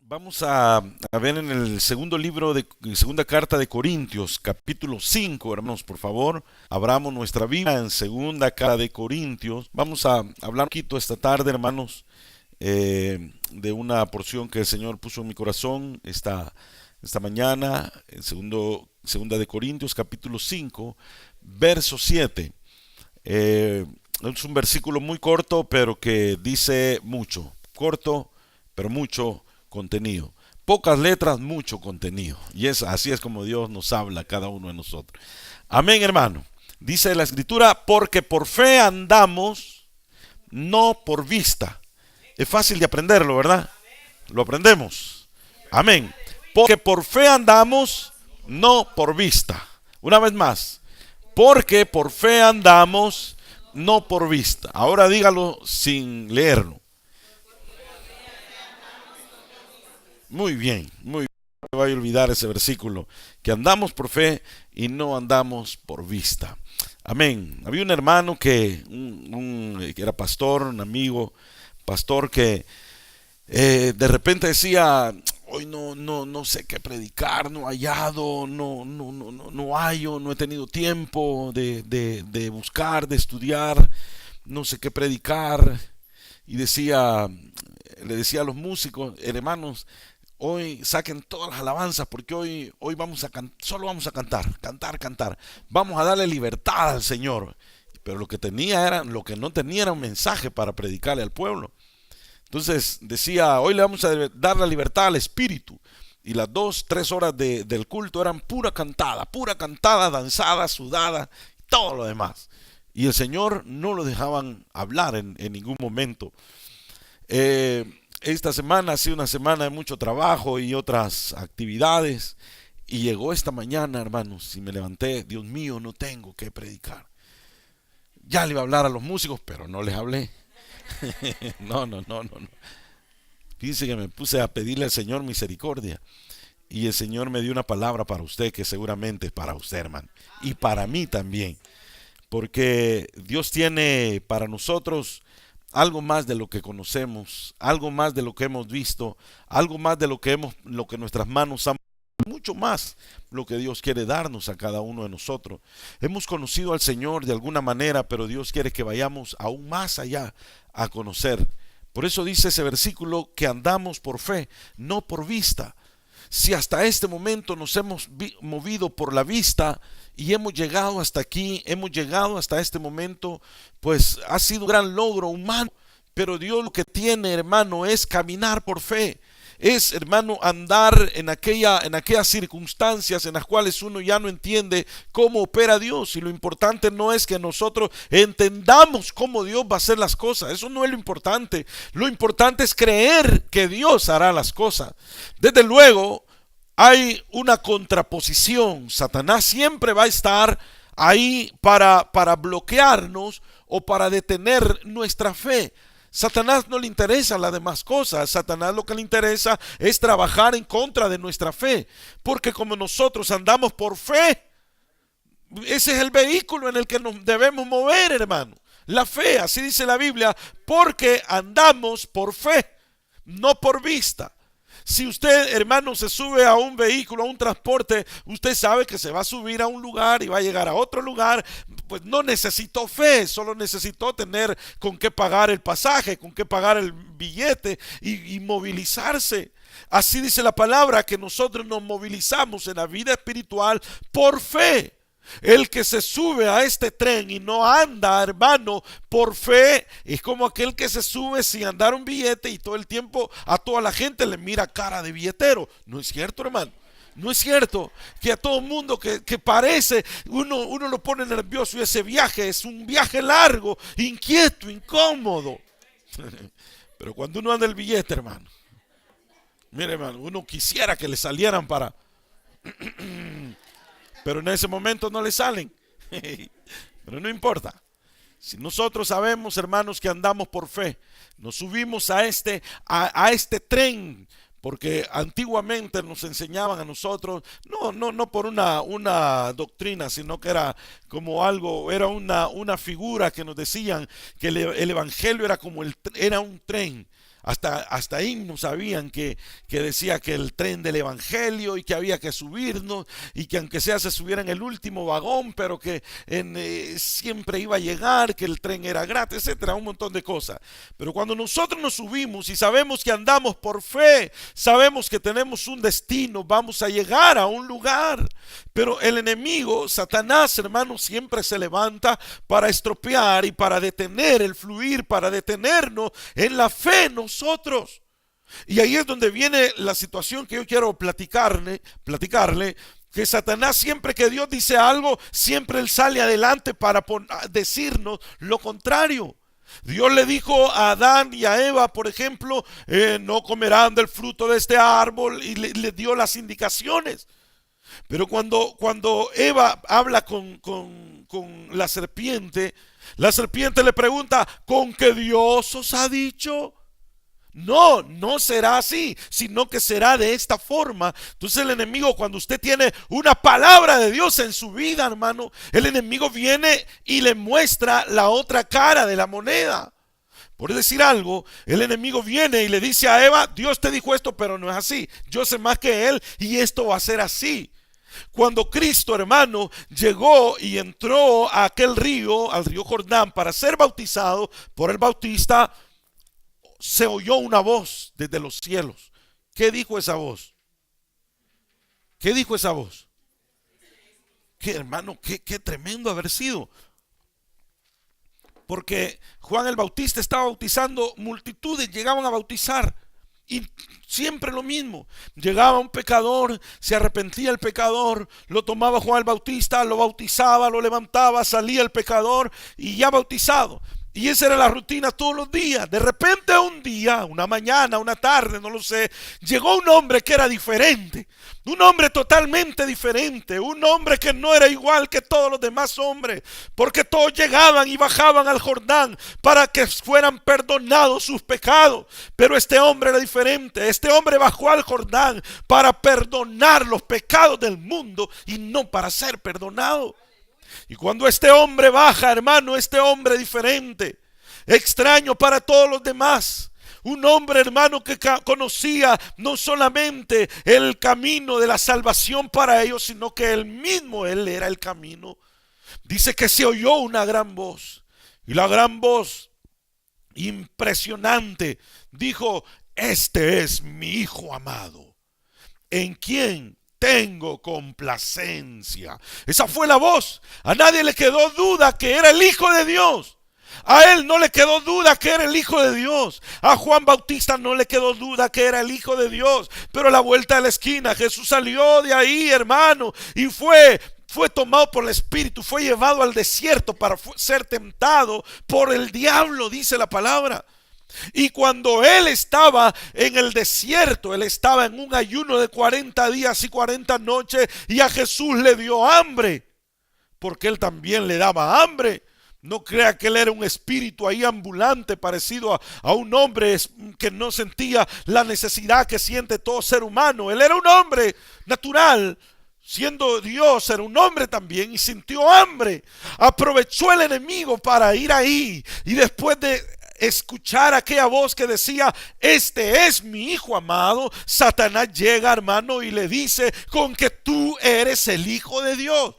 Vamos a ver en el segundo libro de segunda carta de Corintios, capítulo 5, hermanos, por favor, abramos nuestra Biblia en segunda carta de Corintios. Vamos a hablar un poquito esta tarde, hermanos, de una porción que el Señor puso en mi corazón esta mañana, en segunda de Corintios, capítulo 5, verso 7. Es un versículo muy corto, pero que dice mucho. Corto, pero mucho contenido. Pocas letras, mucho contenido. Y así es como Dios nos habla a cada uno de nosotros. Amén, hermano. Dice la escritura, porque por fe andamos, no por vista. Es fácil de aprenderlo, ¿verdad? Lo aprendemos. Amén. Porque por fe andamos, no por vista. Una vez más. Porque por fe andamos, no por vista. Ahora dígalo sin leerlo. Muy bien, muy bien. No me voy a olvidar ese versículo. Que andamos por fe y no andamos por vista. Amén. Había un hermano que era pastor, un amigo, pastor que de repente decía, hoy no sé qué predicar, no he hallado, no hallo, no he tenido tiempo de buscar, de estudiar, no sé qué predicar. Y le decía a los músicos, hermanos, hoy saquen todas las alabanzas porque hoy solo vamos a cantar. Vamos a darle libertad al Señor. Pero lo que no tenía era un mensaje para predicarle al pueblo. Entonces decía, hoy le vamos a dar la libertad al espíritu. Y las 2, 3 horas del culto eran pura cantada, danzada, sudada, todo lo demás. Y el Señor no lo dejaban hablar en ningún momento. Esta semana ha sido una semana de mucho trabajo y otras actividades. Y llegó esta mañana, hermanos, y me levanté, Dios mío, no tengo que predicar. Ya le iba a hablar a los músicos, pero no les hablé. No. Fíjense que me puse a pedirle al Señor misericordia. Y el Señor me dio una palabra para usted que seguramente es para usted, hermano. Y para mí también. Porque Dios tiene para nosotros algo más de lo que conocemos, algo más de lo que hemos visto, algo más de lo que nuestras manos han, mucho más lo que Dios quiere darnos a cada uno de nosotros. Hemos conocido al Señor de alguna manera, pero Dios quiere que vayamos aún más allá a conocer. Por eso dice ese versículo que andamos por fe, no por vista. Si hasta este momento nos hemos movido por la vista y hemos llegado hasta aquí, hemos llegado hasta este momento, pues ha sido un gran logro humano. Pero Dios lo que tiene, hermano, es caminar por fe. Es, hermano, andar en aquellas circunstancias en las cuales uno ya no entiende cómo opera Dios. Y lo importante no es que nosotros entendamos cómo Dios va a hacer las cosas. Eso no es lo importante. Lo importante es creer que Dios hará las cosas. Desde luego, hay una contraposición. Satanás siempre va a estar ahí para bloquearnos o para detener nuestra fe. Satanás no le interesa las demás cosas. Satanás lo que le interesa es trabajar en contra de nuestra fe. Porque como nosotros andamos por fe, ese es el vehículo en el que nos debemos mover, hermano. La fe, así dice la Biblia, porque andamos por fe, no por vista. Si usted, hermano, se sube a un vehículo, a un transporte, usted sabe que se va a subir a un lugar y va a llegar a otro lugar. Pues no necesitó fe, solo necesitó tener con qué pagar el pasaje, con qué pagar el billete y movilizarse. Así dice la palabra, que nosotros nos movilizamos en la vida espiritual por fe. El que se sube a este tren y no anda, hermano, por fe, es como aquel que se sube sin andar un billete y todo el tiempo a toda la gente le mira cara de billetero. ¿No es cierto, hermano? No es cierto que a todo mundo que parece, uno lo pone nervioso, y ese viaje es un viaje largo, inquieto, incómodo. Pero cuando uno anda el billete, hermano, mire, hermano, uno quisiera que le salieran para... Pero en ese momento no le salen. Pero no importa. Si nosotros sabemos, hermanos, que andamos por fe, nos subimos a este tren, porque antiguamente nos enseñaban a nosotros, no por una doctrina, sino que era como algo, era una figura que nos decían que el evangelio era como era un tren. hasta himnos habían que decía que el tren del evangelio y que había que subirnos y que aunque sea se subiera en el último vagón, pero que siempre iba a llegar, que el tren era gratis, etcétera, un montón de cosas. Pero cuando nosotros nos subimos y sabemos que andamos por fe, sabemos que tenemos un destino, vamos a llegar a un lugar. Pero el enemigo, Satanás, hermano, siempre se levanta para estropear y para detener el fluir, para detenernos en la fe nosotros. Y ahí es donde viene la situación que yo quiero platicarle, que Satanás, siempre que Dios dice algo, siempre él sale adelante para decirnos lo contrario. Dios le dijo a Adán y a Eva, por ejemplo, no comerán del fruto de este árbol, y le dio las indicaciones. Pero cuando Eva habla con la serpiente le pregunta: ¿con qué Dios os ha dicho? No, no será así, sino que será de esta forma. Entonces el enemigo, cuando usted tiene una palabra de Dios en su vida, hermano, el enemigo viene y le muestra la otra cara de la moneda. Por decir algo, el enemigo viene y le dice a Eva: Dios te dijo esto, pero no es así. Yo sé más que él y esto va a ser así. Cuando Cristo, hermano, llegó y entró a aquel río, al río Jordán, para ser bautizado por el Bautista, se oyó una voz desde los cielos. ¿Qué dijo esa voz? ¿Qué dijo esa voz? ¿Qué, hermano? Qué tremendo haber sido. Porque Juan el Bautista estaba bautizando, multitudes llegaban a bautizar. Y siempre lo mismo, llegaba un pecador, se arrepentía el pecador, lo tomaba Juan el Bautista, lo bautizaba, lo levantaba, salía el pecador y ya bautizado. Y esa era la rutina todos los días. De repente un día, una mañana, una tarde, no lo sé, llegó un hombre que era diferente. Un hombre totalmente diferente. Un hombre que no era igual que todos los demás hombres. Porque todos llegaban y bajaban al Jordán para que fueran perdonados sus pecados. Pero este hombre era diferente. Este hombre bajó al Jordán para perdonar los pecados del mundo y no para ser perdonado. Y cuando este hombre baja, hermano, este hombre diferente, extraño para todos los demás, un hombre, hermano, que conocía no solamente el camino de la salvación para ellos, sino que él mismo, él era el camino. Dice que se oyó una gran voz, y la gran voz impresionante dijo: este es mi hijo amado, en quien tengo complacencia. Esa fue la voz. A nadie le quedó duda que era el Hijo de Dios. A él no le quedó duda que era el Hijo de Dios. A Juan Bautista no le quedó duda que era el Hijo de Dios. Pero a la vuelta de la esquina Jesús salió de ahí, hermano, y fue tomado por el Espíritu, fue llevado al desierto para ser tentado por el diablo, dice la palabra. Y cuando él estaba en el desierto, él estaba en un ayuno de 40 días y 40 noches, y a Jesús le dio hambre, porque él también le daba hambre. No crea que él era un espíritu ahí ambulante, parecido a un hombre que no sentía la necesidad que siente todo ser humano. Él era un hombre natural, siendo Dios, era un hombre también, y sintió hambre. Aprovechó el enemigo para ir ahí, y después de escuchar aquella voz que decía: este es mi hijo amado, Satanás llega, hermano, y le dice: con que tú eres el Hijo de Dios.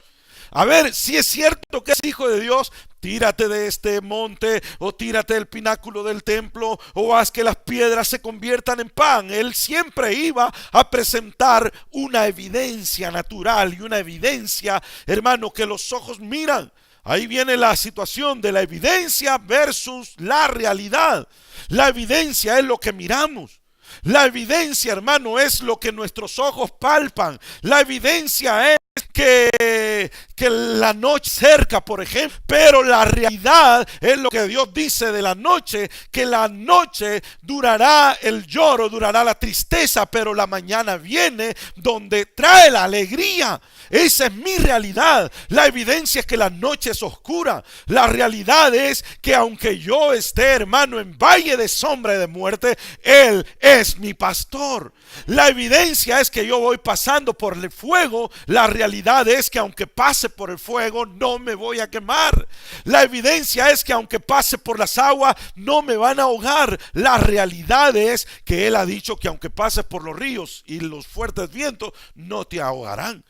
A ver, si es cierto que es hijo de Dios, tírate de este monte, o tírate del pináculo del templo, o haz que las piedras se conviertan en pan. Él siempre iba a presentar una evidencia natural y una evidencia, hermano, que los ojos miran. Ahí viene la situación de la evidencia versus la realidad. La evidencia es lo que miramos. La evidencia, hermano, es lo que nuestros ojos palpan. La evidencia es que la noche cerca, por ejemplo. Pero la realidad es lo que Dios dice de la noche: que la noche durará el lloro, durará la tristeza, pero la mañana viene donde trae la alegría. Esa es mi realidad. La evidencia es que la noche es oscura. La realidad es que aunque yo esté, hermano, en valle de sombra y de muerte, Él es mi pastor. La evidencia es que yo voy pasando por el fuego. La realidad es que aunque pase pase por el fuego, no me voy a quemar. La evidencia es que aunque pase por las aguas, no me van a ahogar. La realidad es que Él ha dicho que aunque pases por los ríos y los fuertes vientos, no te ahogarán.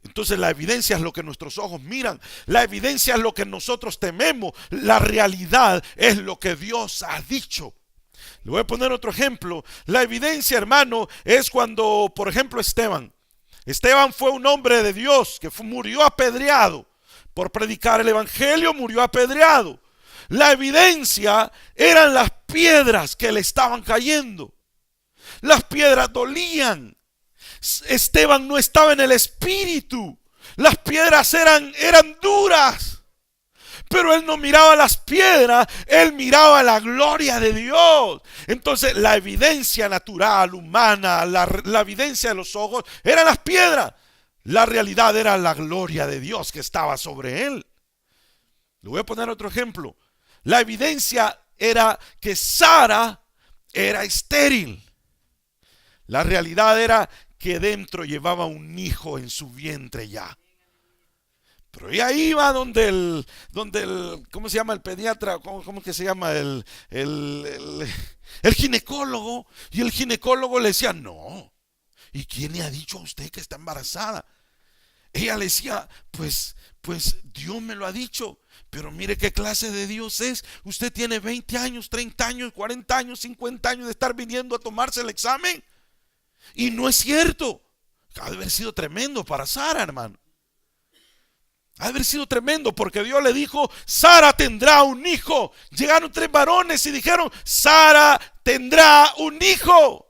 Entonces la evidencia es lo que nuestros ojos miran. La evidencia es lo que nosotros tememos. La realidad es lo que Dios ha dicho. Le voy a poner otro ejemplo. La evidencia, hermano, es cuando, por ejemplo, Esteban fue un hombre de Dios que murió apedreado. Por predicar el evangelio murió apedreado. La evidencia eran las piedras que le estaban cayendo. Las piedras dolían. Esteban no estaba en el espíritu. Las piedras eran duras. Pero él no miraba las piedras, él miraba la gloria de Dios. Entonces la evidencia natural, humana, la evidencia de los ojos eran las piedras. La realidad era la gloria de Dios que estaba sobre él. Le voy a poner otro ejemplo. La evidencia era que Sara era estéril. La realidad era que dentro llevaba un hijo en su vientre ya. Pero ella iba donde el ¿cómo se llama el pediatra? ¿Cómo que se llama? El ginecólogo. Y el ginecólogo le decía, no. ¿Y quién le ha dicho a usted que está embarazada? Ella le decía, pues Dios me lo ha dicho. Pero mire qué clase de Dios es. Usted tiene 20 años, 30 años, 40 años, 50 años de estar viniendo a tomarse el examen. Y no es cierto. Ha de haber sido tremendo para Sara, hermano. Ha de haber sido tremendo porque Dios le dijo, Sara tendrá un hijo. Llegaron 3 varones y dijeron, Sara tendrá un hijo.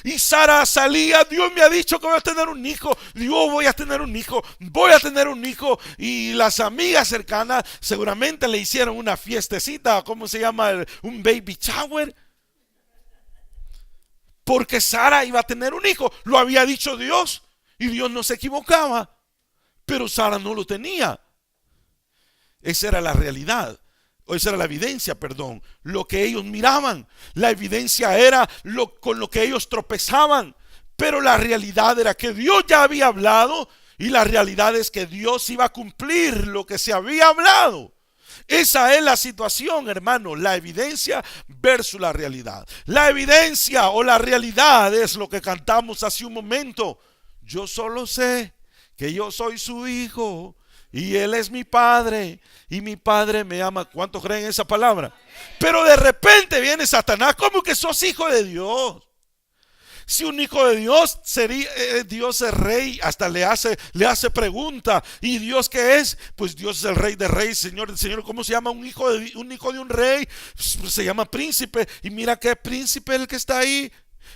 Y Sara salía, Dios me ha dicho que voy a tener un hijo. Dios, voy a tener un hijo, voy a tener un hijo. Y las amigas cercanas seguramente le hicieron una fiestecita, ¿cómo se llama? Un baby shower. Porque Sara iba a tener un hijo. Lo había dicho Dios y Dios no se equivocaba. Pero Sara no lo tenía. Esa era la realidad. O esa era la evidencia, perdón. Lo que ellos miraban. La evidencia era con lo que ellos tropezaban. Pero la realidad era que Dios ya había hablado. Y la realidad es que Dios iba a cumplir lo que se había hablado. Esa es la situación, hermano. La evidencia versus la realidad. La evidencia o la realidad es lo que cantamos hace un momento. Yo solo sé que yo soy su hijo y Él es mi padre y mi padre me ama. ¿Cuántos creen esa palabra? Pero de repente viene Satanás, ¿cómo que sos hijo de Dios? Si un hijo de Dios sería, Dios es rey, hasta le hace pregunta. ¿Y Dios qué es? Pues Dios es el rey de reyes, Señor de señor. ¿Cómo se llama un hijo de un rey? Pues se llama príncipe. Y mira qué príncipe el que está ahí.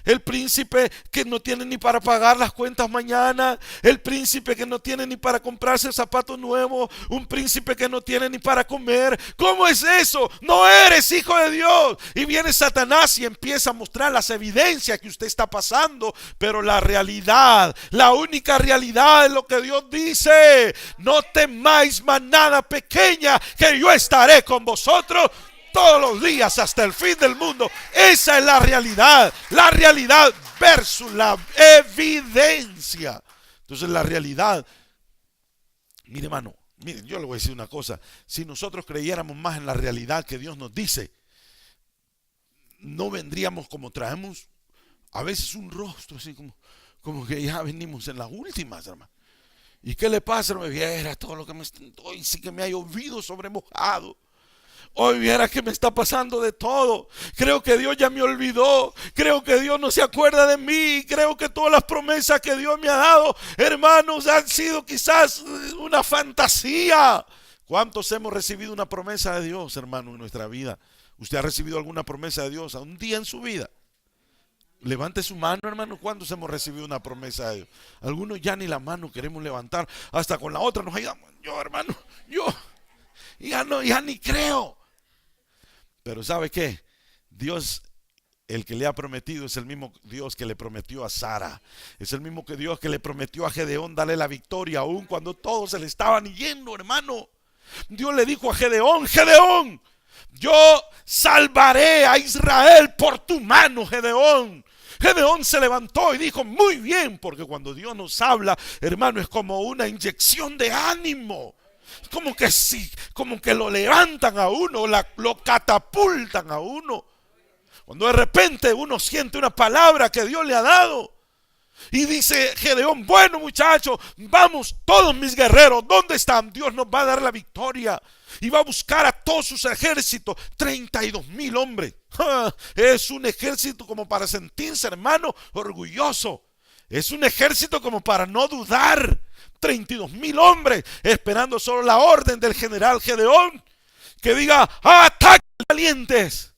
El príncipe que no tiene ni para pagar las cuentas mañana. El príncipe que no tiene ni para comprarse zapatos nuevos. Un príncipe que no tiene ni para comer. ¿Cómo es eso? No eres hijo de Dios. Y viene Satanás y empieza a mostrar las evidencias que usted está pasando. Pero la realidad, la única realidad es lo que Dios dice. No temáis, manada pequeña, que yo estaré con vosotros todos los días hasta el fin del mundo. Esa es la realidad versus la evidencia. Entonces la realidad, mire hermano, miren, yo le voy a decir una cosa. Si nosotros creyéramos más en la realidad que Dios nos dice, no vendríamos como traemos a veces un rostro así como que ya venimos en las últimas, hermano. ¿Y qué le pasa, hermano? Viera todo lo que hoy sí que me ha llovido sobre mojado. Hoy viera que me está pasando de todo. Creo que Dios ya me olvidó. Creo que Dios no se acuerda de mí. Creo que todas las promesas que Dios me ha dado, hermanos, han sido quizás una fantasía. ¿Cuántos hemos recibido una promesa de Dios, hermano, en nuestra vida? ¿Usted ha recibido alguna promesa de Dios un día en su vida? Levante su mano, hermano. ¿Cuántos hemos recibido una promesa de Dios? Algunos ya ni la mano queremos levantar. Hasta con la otra nos ayudamos. Yo, hermano, ya ni creo. Pero ¿sabe qué? Dios, el que le ha prometido, es el mismo Dios que le prometió a Sara. Es el mismo que Dios que le prometió a Gedeón darle la victoria, aun cuando todos se le estaban yendo, hermano. Dios le dijo a Gedeón, yo salvaré a Israel por tu mano, Gedeón. Gedeón se levantó y dijo: muy bien, porque cuando Dios nos habla, hermano, es como una inyección de ánimo. Como que sí, como que lo levantan a uno, lo catapultan a uno. Cuando de repente uno siente una palabra que Dios le ha dado. Y dice Gedeón: bueno, muchachos, vamos todos mis guerreros, ¿dónde están? Dios nos va a dar la victoria. Y va a buscar a todos sus ejércitos, 32,000 hombres. Es un ejército como para sentirse, hermano, orgulloso. Es un ejército como para no dudar. 32,000 hombres esperando solo la orden del general Gedeón, que diga: ¡ataque, valientes!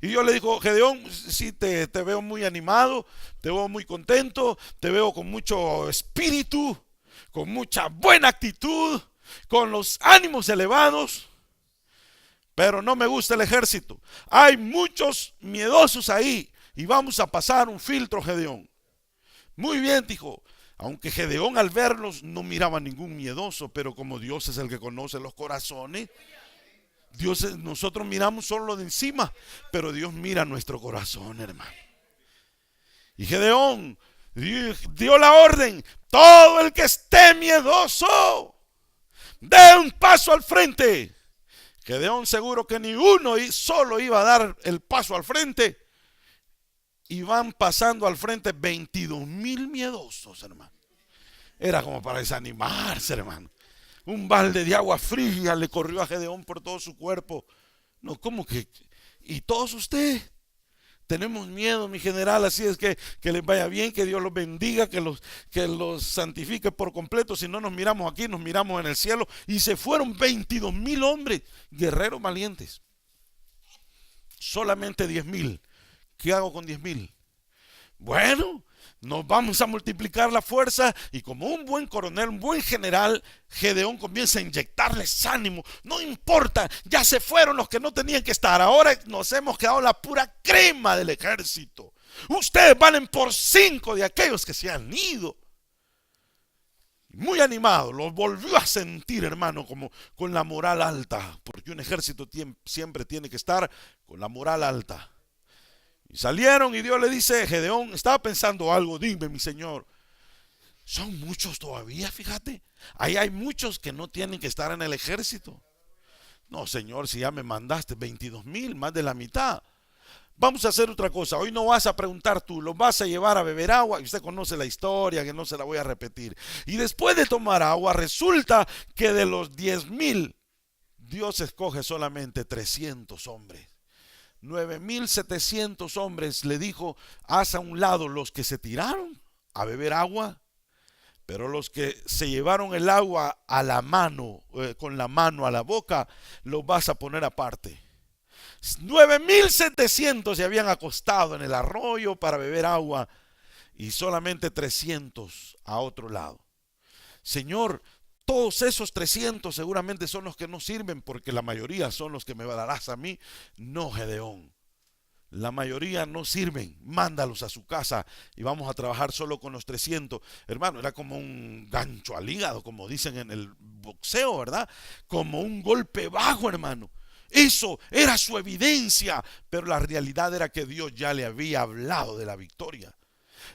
Y Dios le dijo: Gedeón, sí, te veo muy animado, te veo muy contento, te veo con mucho espíritu, con mucha buena actitud, con los ánimos elevados, pero no me gusta el ejército. Hay muchos miedosos ahí y vamos a pasar un filtro, Gedeón. Muy bien, dijo. Aunque Gedeón al verlos no miraba ningún miedoso, pero como Dios es el que conoce los corazones, nosotros miramos solo lo de encima, pero Dios mira nuestro corazón, hermano. Y Gedeón dio la orden: todo el que esté miedoso, dé un paso al frente. Gedeón seguro que ni uno solo iba a dar el paso al frente. Y van pasando al frente 22,000 miedosos, hermano. Era como para desanimarse, hermano. Un balde de agua fría le corrió a Gedeón por todo su cuerpo. No, ¿cómo que? ¿Y todos ustedes? Tenemos miedo, mi general, así es que les vaya bien, que Dios los bendiga, que los santifique por completo. Si no nos miramos aquí, nos miramos en el cielo. Y se fueron 22,000 hombres, guerreros valientes. Solamente 10,000. ¿Qué hago con 10,000? Bueno, nos vamos a multiplicar la fuerza. Y como un buen coronel, un buen general, Gedeón comienza a inyectarles ánimo. No importa, ya se fueron los que no tenían que estar. Ahora nos hemos quedado la pura crema del ejército. Ustedes valen por 5 de aquellos que se han ido. Muy animado, los volvió a sentir, hermano, como con la moral alta, porque un ejército siempre tiene que estar con la moral alta. Y salieron y Dios le dice: Gedeón, estaba pensando algo, dime, mi señor. Son muchos todavía, fíjate. Ahí hay muchos que no tienen que estar en el ejército. No, señor, si ya me mandaste 22,000, más de la mitad. Vamos a hacer otra cosa. Hoy no vas a preguntar tú, los vas a llevar a beber agua. Y usted conoce la historia, que no se la voy a repetir. Y después de tomar agua, resulta que de los 10,000, Dios escoge solamente 300 hombres. 9,700 hombres le dijo: haz a un lado los que se tiraron a beber agua, pero los que se llevaron el agua a la mano, con la mano a la boca, los vas a poner aparte. 9,700 se habían acostado en el arroyo para beber agua y solamente 300 a otro lado. Señor, todos esos 300 seguramente son los que no sirven, porque la mayoría son los que me darás a mí. No, Gedeón, la mayoría no sirven, mándalos a su casa y vamos a trabajar solo con los 300. Hermano, era como un gancho al hígado, como dicen en el boxeo, ¿verdad? Como un golpe bajo, hermano. Eso era su evidencia, pero la realidad era que Dios ya le había hablado de la victoria.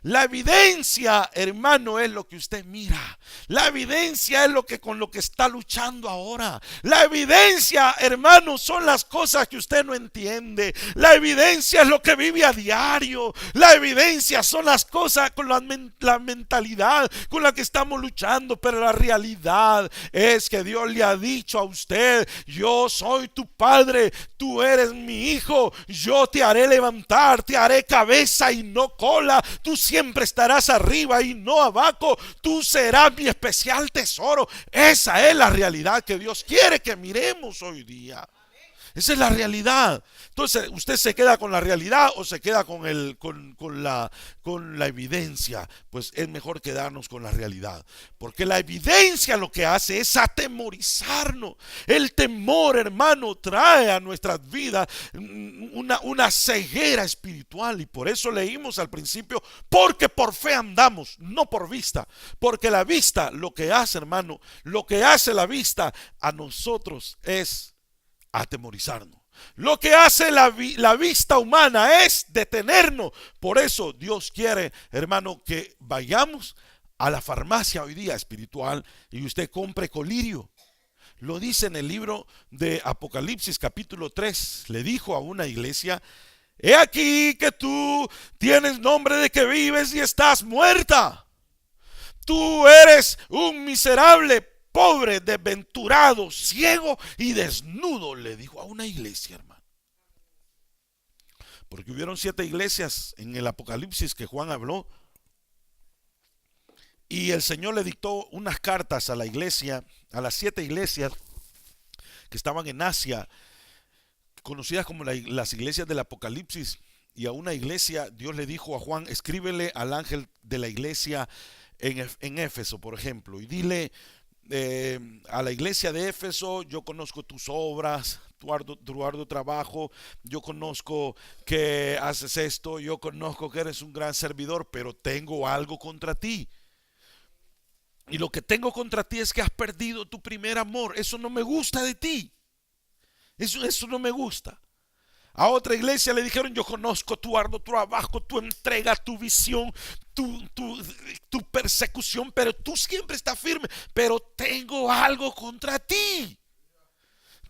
La evidencia, hermano, es lo que usted mira. La evidencia es con lo que está luchando ahora. La evidencia, hermano, son las cosas que usted no entiende. La evidencia es lo que vive a diario. La evidencia son las cosas con la mentalidad con la que estamos luchando. Pero la realidad es que Dios le ha dicho a usted: yo soy tu padre, tú eres mi hijo, yo te haré levantar, te haré cabeza y no cola. Tú siempre estarás arriba y no abajo. Tú serás mi especial tesoro. Esa es la realidad que Dios quiere que miremos hoy día. Esa es la realidad. Entonces, ¿usted se queda con la realidad o se queda con la evidencia? Pues es mejor quedarnos con la realidad, porque la evidencia lo que hace es atemorizarnos. El temor, hermano, trae a nuestras vidas una ceguera espiritual. Y por eso leímos al principio: porque por fe andamos, no por vista. Porque la vista lo que hace, hermano, lo que hace la vista a nosotros es atemorizarnos. Lo que hace la vista humana es detenernos. Por eso Dios quiere, hermano, que vayamos a la farmacia hoy día espiritual y usted compre colirio. Lo dice en el libro de Apocalipsis capítulo 3. Le dijo a una iglesia: he aquí que tú tienes nombre de que vives y estás muerta. Tú eres un miserable, pobre, desventurado, ciego y desnudo, le dijo a una iglesia, hermano. Porque hubieron 7 iglesias en el Apocalipsis que Juan habló. Y el Señor le dictó unas cartas a la iglesia, a las 7 iglesias que estaban en Asia, conocidas como las iglesias del Apocalipsis. Y a una iglesia Dios le dijo a Juan: escríbele al ángel de la iglesia en Éfeso, por ejemplo, y dile a la iglesia de Éfeso: yo conozco tus obras, tu arduo trabajo, yo conozco que haces esto, yo conozco que eres un gran servidor, pero tengo algo contra ti. Y lo que tengo contra ti es que has perdido tu primer amor. Eso no me gusta de ti. Eso no me gusta. A otra iglesia le dijeron: yo conozco tu arduo trabajo, tu entrega, tu visión, tu persecución, pero tú siempre estás firme. Pero tengo algo contra ti.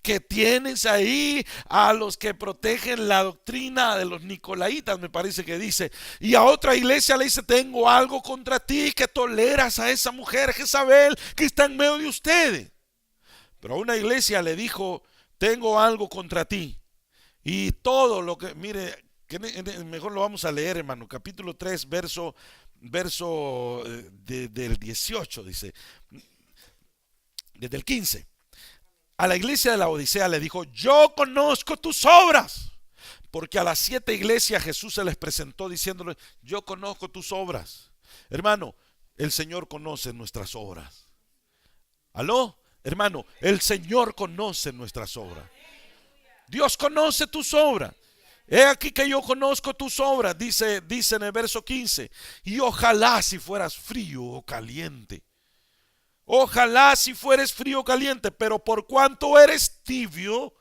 Que tienes ahí a los que protegen la doctrina de los nicolaitas, me parece que dice. Y a otra iglesia le dice: tengo algo contra ti, que toleras a esa mujer Jezabel que está en medio de ustedes. Pero a una iglesia le dijo: tengo algo contra ti. Y todo lo que, mire, que mejor lo vamos a leer, hermano. Capítulo 3, verso del 18, dice, desde el 15. A la iglesia de la Odisea le dijo: yo conozco tus obras. Porque a las 7 iglesias Jesús se les presentó diciéndole: yo conozco tus obras. Hermano, el Señor conoce nuestras obras. ¿Aló? Hermano, el Señor conoce nuestras obras. Dios conoce tus obras. He aquí que yo conozco tus obras, dice en el verso 15. Y ojalá si fueras frío o caliente. Ojalá si fueres frío o caliente, pero por cuanto eres tibio,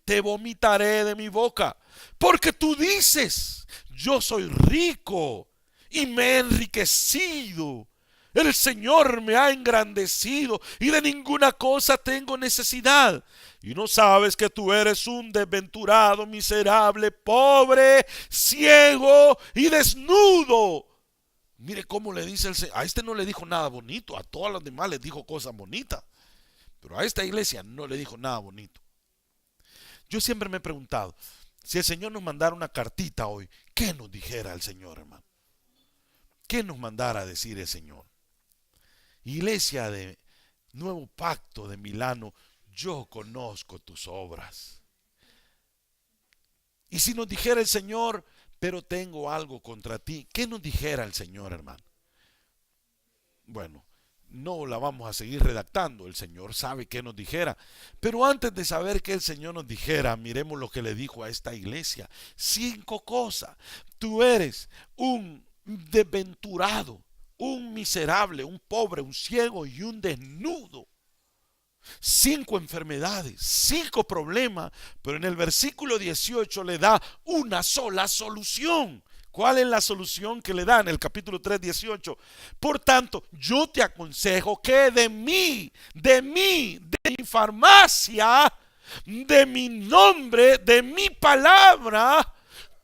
te vomitaré de mi boca. Porque tú dices: yo soy rico y me he enriquecido. El Señor me ha engrandecido y de ninguna cosa tengo necesidad. Y no sabes que tú eres un desventurado, miserable, pobre, ciego y desnudo. Mire cómo le dice el Señor. A este no le dijo nada bonito, a todas las demás les dijo cosas bonitas, pero a esta iglesia no le dijo nada bonito. Yo siempre me he preguntado, si el Señor nos mandara una cartita hoy, ¿qué nos dijera el Señor, hermano? ¿Qué nos mandara a decir el Señor? Iglesia de Nuevo Pacto de Milano, yo conozco tus obras. Y si nos dijera el Señor: pero tengo algo contra ti, ¿qué nos dijera el Señor, hermano? Bueno, no la vamos a seguir redactando, el Señor sabe qué nos dijera. Pero antes de saber qué el Señor nos dijera, miremos lo que le dijo a esta iglesia. 5 cosas. Tú eres un desventurado, un miserable, un pobre, un ciego y un desnudo. 5 enfermedades, 5 problemas, pero en el versículo 18 le da una sola solución. ¿Cuál es la solución que le da en el capítulo 3, 18? Por tanto, yo te aconsejo que de mi farmacia, de mi nombre, de mi palabra,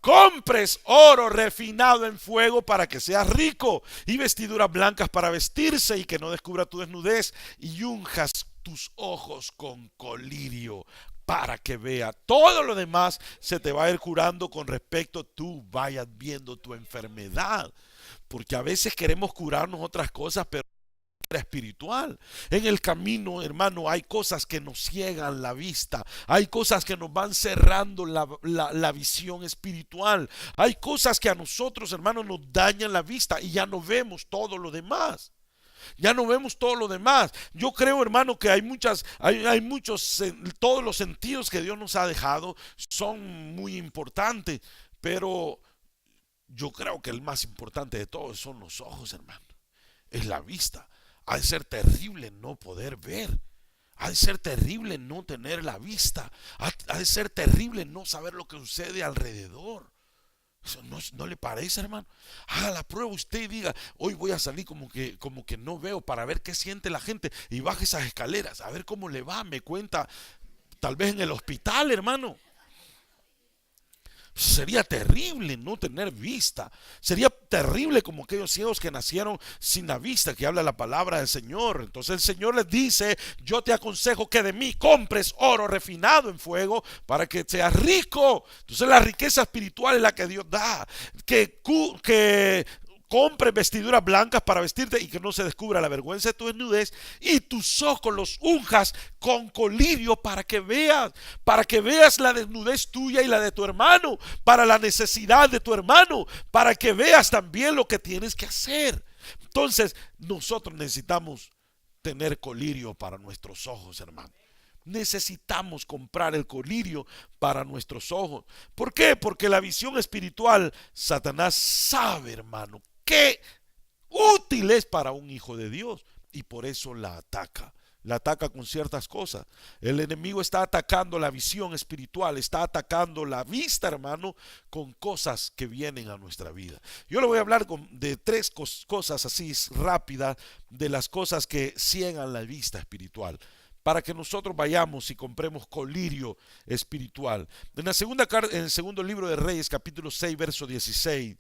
compres oro refinado en fuego para que seas rico, y vestiduras blancas para vestirse y que no descubra tu desnudez, y unjas tus ojos con colirio para que vea. Todo lo demás se te va a ir curando con respecto tú vayas viendo tu enfermedad, porque a veces queremos curarnos otras cosas, pero espiritual. En el camino, hermano, hay cosas que nos ciegan la vista, hay cosas que nos van cerrando la visión espiritual, hay cosas que a nosotros, hermano, nos dañan la vista y ya no vemos todo lo demás. Ya no vemos todo lo demás. Yo creo, hermano, que hay muchos, todos los sentidos que Dios nos ha dejado son muy importantes, pero yo creo que el más importante de todos son los ojos, hermano. Es la vista. Ha de ser terrible no poder ver. Ha de ser terrible no tener la vista. Ha de ser terrible no saber lo que sucede alrededor. Eso no le parece, hermano. Haga la prueba usted y diga: hoy voy a salir como que no veo, para ver qué siente la gente, y baje esas escaleras a ver cómo le va. Me cuenta, tal vez en el hospital, hermano. Sería terrible no tener vista. Sería terrible como aquellos ciegos que nacieron sin la vista, que habla la palabra del Señor. Entonces el Señor les dice: yo te aconsejo que de mí compres oro refinado en fuego para que seas rico. Entonces la riqueza espiritual es la que Dios da. Que compres vestiduras blancas para vestirte y que no se descubra la vergüenza de tu desnudez, y tus ojos los unjas con colirio para que veas la desnudez tuya y la de tu hermano, para la necesidad de tu hermano, para que veas también lo que tienes que hacer. Entonces nosotros necesitamos tener colirio para nuestros ojos, hermano. Necesitamos comprar el colirio para nuestros ojos. ¿Por qué? Porque la visión espiritual, Satanás sabe, hermano, qué útil es para un hijo de Dios, y por eso la ataca. La ataca con ciertas cosas. El enemigo está atacando la visión espiritual, está atacando la vista, hermano, con cosas que vienen a nuestra vida. Yo le voy a hablar de tres cosas así rápidas, de las cosas que ciegan la vista espiritual, para que nosotros vayamos y compremos colirio espiritual. En el segundo libro de Reyes, capítulo 6, verso 16,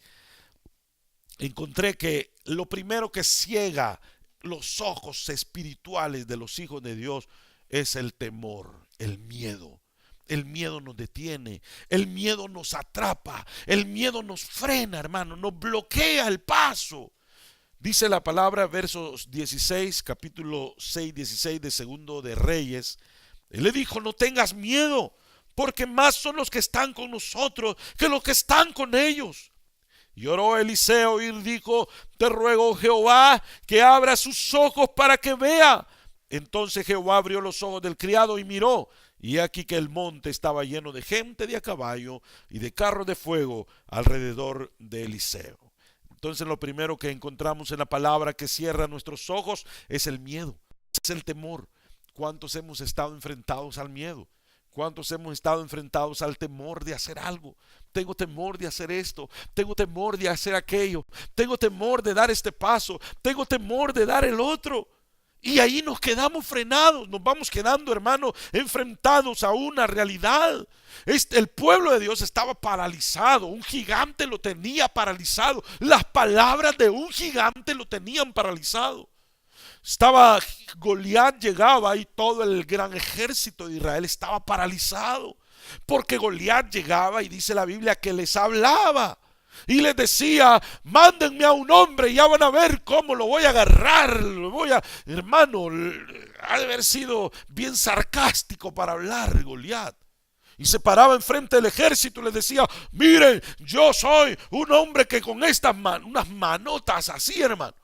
encontré que lo primero que ciega los ojos espirituales de los hijos de Dios es el temor, el miedo. El miedo nos detiene, el miedo nos atrapa, el miedo nos frena, hermano, nos bloquea el paso. Dice la palabra, versos 16, capítulo 6, 16 de segundo de Reyes. Él le dijo: no tengas miedo, porque más son los que están con nosotros que los que están con ellos. Y oró Eliseo y dijo: te ruego, Jehová, que abra sus ojos para que vea. Entonces Jehová abrió los ojos del criado y miró, y aquí que el monte estaba lleno de gente de a caballo y de carros de fuego alrededor de Eliseo. Entonces lo primero que encontramos en la palabra que cierra nuestros ojos es el miedo, es el temor. ¿Cuántos hemos estado enfrentados al miedo? ¿Cuántos hemos estado enfrentados al temor de hacer algo? Tengo temor de hacer esto, tengo temor de hacer aquello, tengo temor de dar este paso, tengo temor de dar el otro. Y ahí nos quedamos frenados, nos vamos quedando, hermano, enfrentados a una realidad. El pueblo de Dios estaba paralizado, un gigante lo tenía paralizado, las palabras de un gigante lo tenían paralizado. Goliat llegaba y todo el gran ejército de Israel estaba paralizado, porque Goliat llegaba y dice la Biblia que les hablaba y les decía: mándenme a un hombre y ya van a ver cómo lo voy a agarrar. Hermano, ha de haber sido bien sarcástico para hablar Goliat. Y se paraba enfrente del ejército y les decía: miren, yo soy un hombre que con estas unas manotas así, hermano.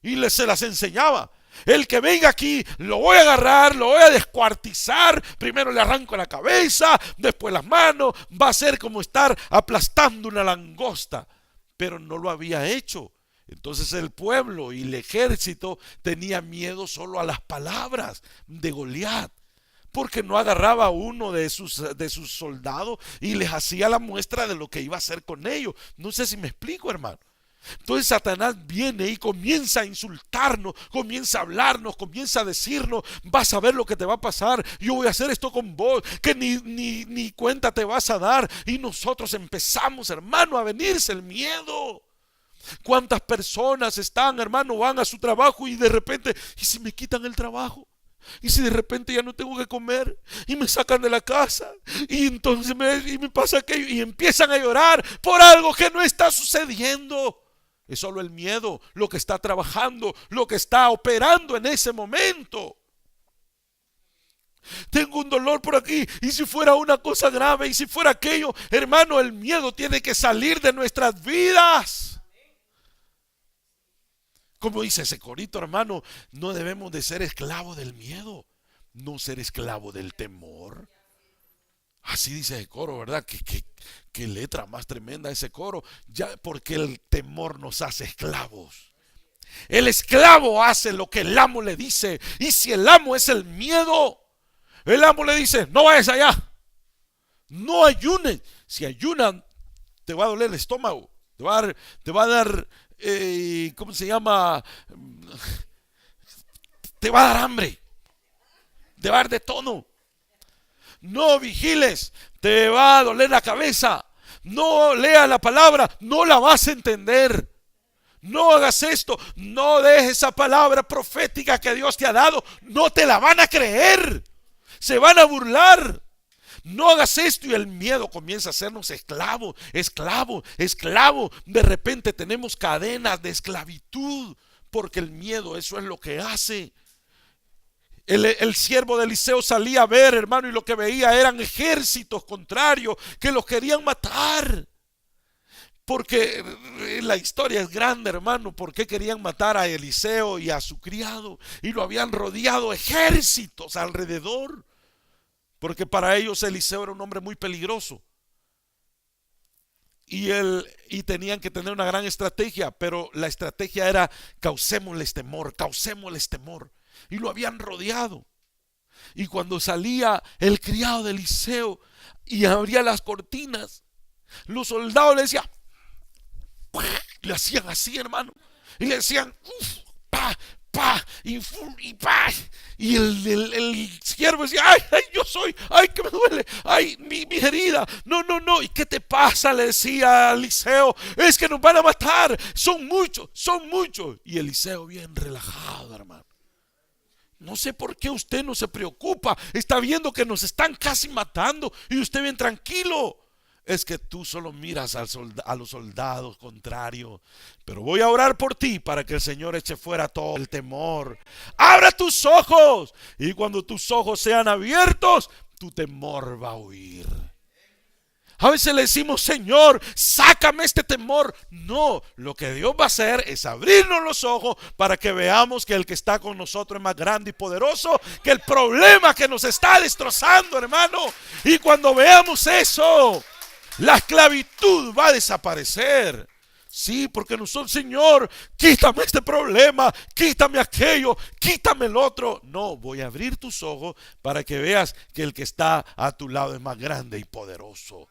Y se las enseñaba: el que venga aquí lo voy a agarrar, lo voy a descuartizar. Primero le arranco la cabeza, después las manos. Va a ser como estar aplastando una langosta. Pero no lo había hecho. Entonces el pueblo y el ejército tenía miedo solo a las palabras de Goliat, porque no agarraba a uno de sus soldados y les hacía la muestra de lo que iba a hacer con ellos. No sé si me explico, hermano. Entonces Satanás viene y comienza a insultarnos, comienza a hablarnos, comienza a decirnos: vas a ver lo que te va a pasar, yo voy a hacer esto con vos, que ni cuenta te vas a dar. Y nosotros empezamos, hermano, a venirse el miedo. ¿Cuántas personas están, hermano, van a su trabajo y de repente: ¿y si me quitan el trabajo? ¿Y si de repente ya no tengo que comer? Y me sacan de la casa, y entonces me pasa aquello, y empiezan a llorar por algo que no está sucediendo. Es solo el miedo lo que está trabajando, lo que está operando en ese momento. Tengo un dolor por aquí, y si fuera una cosa grave, y si fuera aquello, hermano, el miedo tiene que salir de nuestras vidas. Como dice ese corito, hermano, no debemos de ser esclavos del miedo, no ser esclavo del temor. Así dice el coro, ¿verdad? Qué letra más tremenda ese coro. Ya, porque el temor nos hace esclavos. El esclavo hace lo que el amo le dice. Y si el amo es el miedo, El amo le dice, no vayas allá, no ayunes. Si ayunan, te va a doler el estómago, te va a dar, ¿cómo se llama? Te va a dar hambre, te va a dar de tono. No vigiles, te va a doler la cabeza. No leas la palabra, no la vas a entender. No hagas esto, no dejes esa palabra profética que Dios te ha dado, no te la van a creer, se van a burlar. No hagas esto, y el miedo comienza a hacernos esclavos, esclavos, esclavos. De repente tenemos cadenas de esclavitud, porque el miedo eso es lo que hace. El siervo de Eliseo salía a ver, hermano, y lo que veía eran ejércitos contrarios que los querían matar. Porque la historia es grande, hermano. Porque querían matar a Eliseo y a su criado, y lo habían rodeado ejércitos alrededor. Porque para ellos Eliseo era un hombre muy peligroso. Y tenían que tener una gran estrategia, pero la estrategia era causémosles temor, causémosles temor. Y lo habían rodeado. Y cuando salía el criado de Eliseo y abría las cortinas, los soldados le decían, le hacían así, hermano, y le decían, pa, pa, y pa. Y el siervo decía, ay, ay, yo soy, ay, que me duele, ay, mi herida, no, no, no. ¿Y qué te pasa? Le decía a Eliseo, es que nos van a matar, son muchos, son muchos. Y Eliseo bien relajado, hermano. No sé por qué usted no se preocupa. Está viendo que nos están casi matando y usted bien tranquilo. Es que tú solo miras a los soldados contrarios. Pero voy a orar por ti para que el Señor eche fuera todo el temor. Abra tus ojos, y cuando tus ojos sean abiertos, tu temor va a huir. A veces le decimos, Señor, sácame este temor. No, lo que Dios va a hacer es abrirnos los ojos para que veamos que el que está con nosotros es más grande y poderoso que el problema que nos está destrozando, hermano. Y cuando veamos eso, la esclavitud va a desaparecer. Sí, porque nosotros, Señor, quítame este problema, quítame aquello, quítame el otro. No, voy a abrir tus ojos para que veas que el que está a tu lado es más grande y poderoso.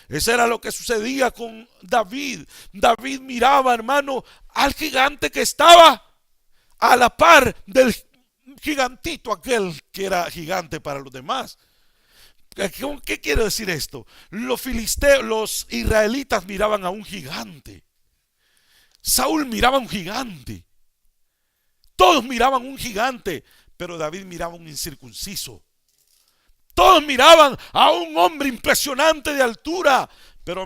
Eso era lo que sucedía con David. David miraba, hermano, al gigante que estaba a la par del gigantito aquel que era gigante para los demás. ¿Qué quiere decir esto? Los filisteos, los israelitas miraban a un gigante. Saúl miraba a un gigante. Todos miraban a un gigante, pero David miraba a un incircunciso. Todos miraban a un hombre impresionante de altura, pero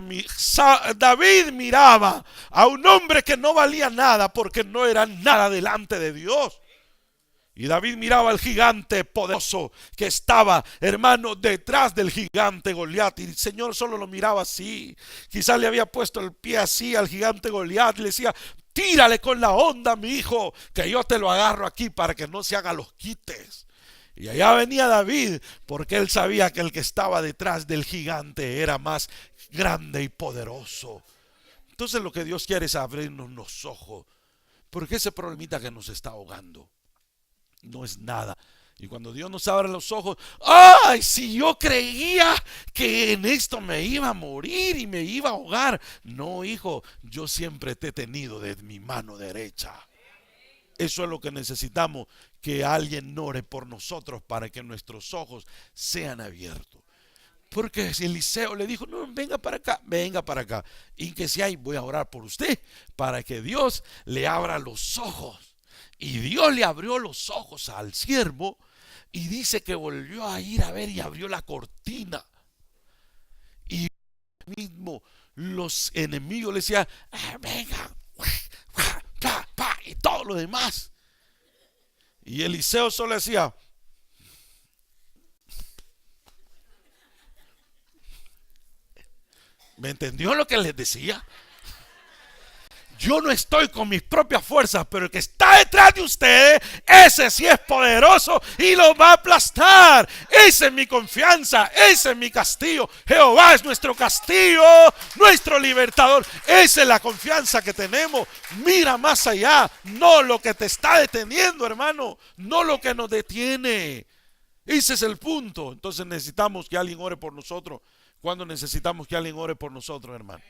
David miraba a un hombre que no valía nada porque no era nada delante de Dios. Y David miraba al gigante poderoso que estaba, hermano, detrás del gigante Goliat. Y el Señor solo lo miraba así. Quizás le había puesto el pie así al gigante Goliat y le decía, tírale con la onda, mi hijo, que yo te lo agarro aquí para que no se haga los quites. Y allá venía David, porque él sabía que el que estaba detrás del gigante era más grande y poderoso. Entonces lo que Dios quiere es abrirnos los ojos, porque ese problemita que nos está ahogando no es nada. Y cuando Dios nos abre los ojos, ¡ay! Si yo creía que en esto me iba a morir y me iba a ahogar. No, hijo, yo siempre te he tenido de mi mano derecha. Eso es lo que necesitamos, que alguien ore por nosotros para que nuestros ojos sean abiertos. Porque si Eliseo le dijo, no, venga para acá, venga para acá. Y que si hay, voy a orar por usted para que Dios le abra los ojos. Y Dios le abrió los ojos al siervo y dice que volvió a ir a ver y abrió la cortina. Y mismo los enemigos le decían, venga, y todo lo demás. Y Eliseo solo decía, ¿me entendió lo que les decía? Yo no estoy con mis propias fuerzas, pero el que está detrás de ustedes, ese sí es poderoso y lo va a aplastar. Esa es mi confianza, ese es mi castillo. Jehová es nuestro castillo, nuestro libertador. Esa es la confianza que tenemos. Mira más allá, no lo que te está deteniendo, hermano, no lo que nos detiene. Ese es el punto. Entonces necesitamos que alguien ore por nosotros. Cuando necesitamos que alguien ore por nosotros, hermano.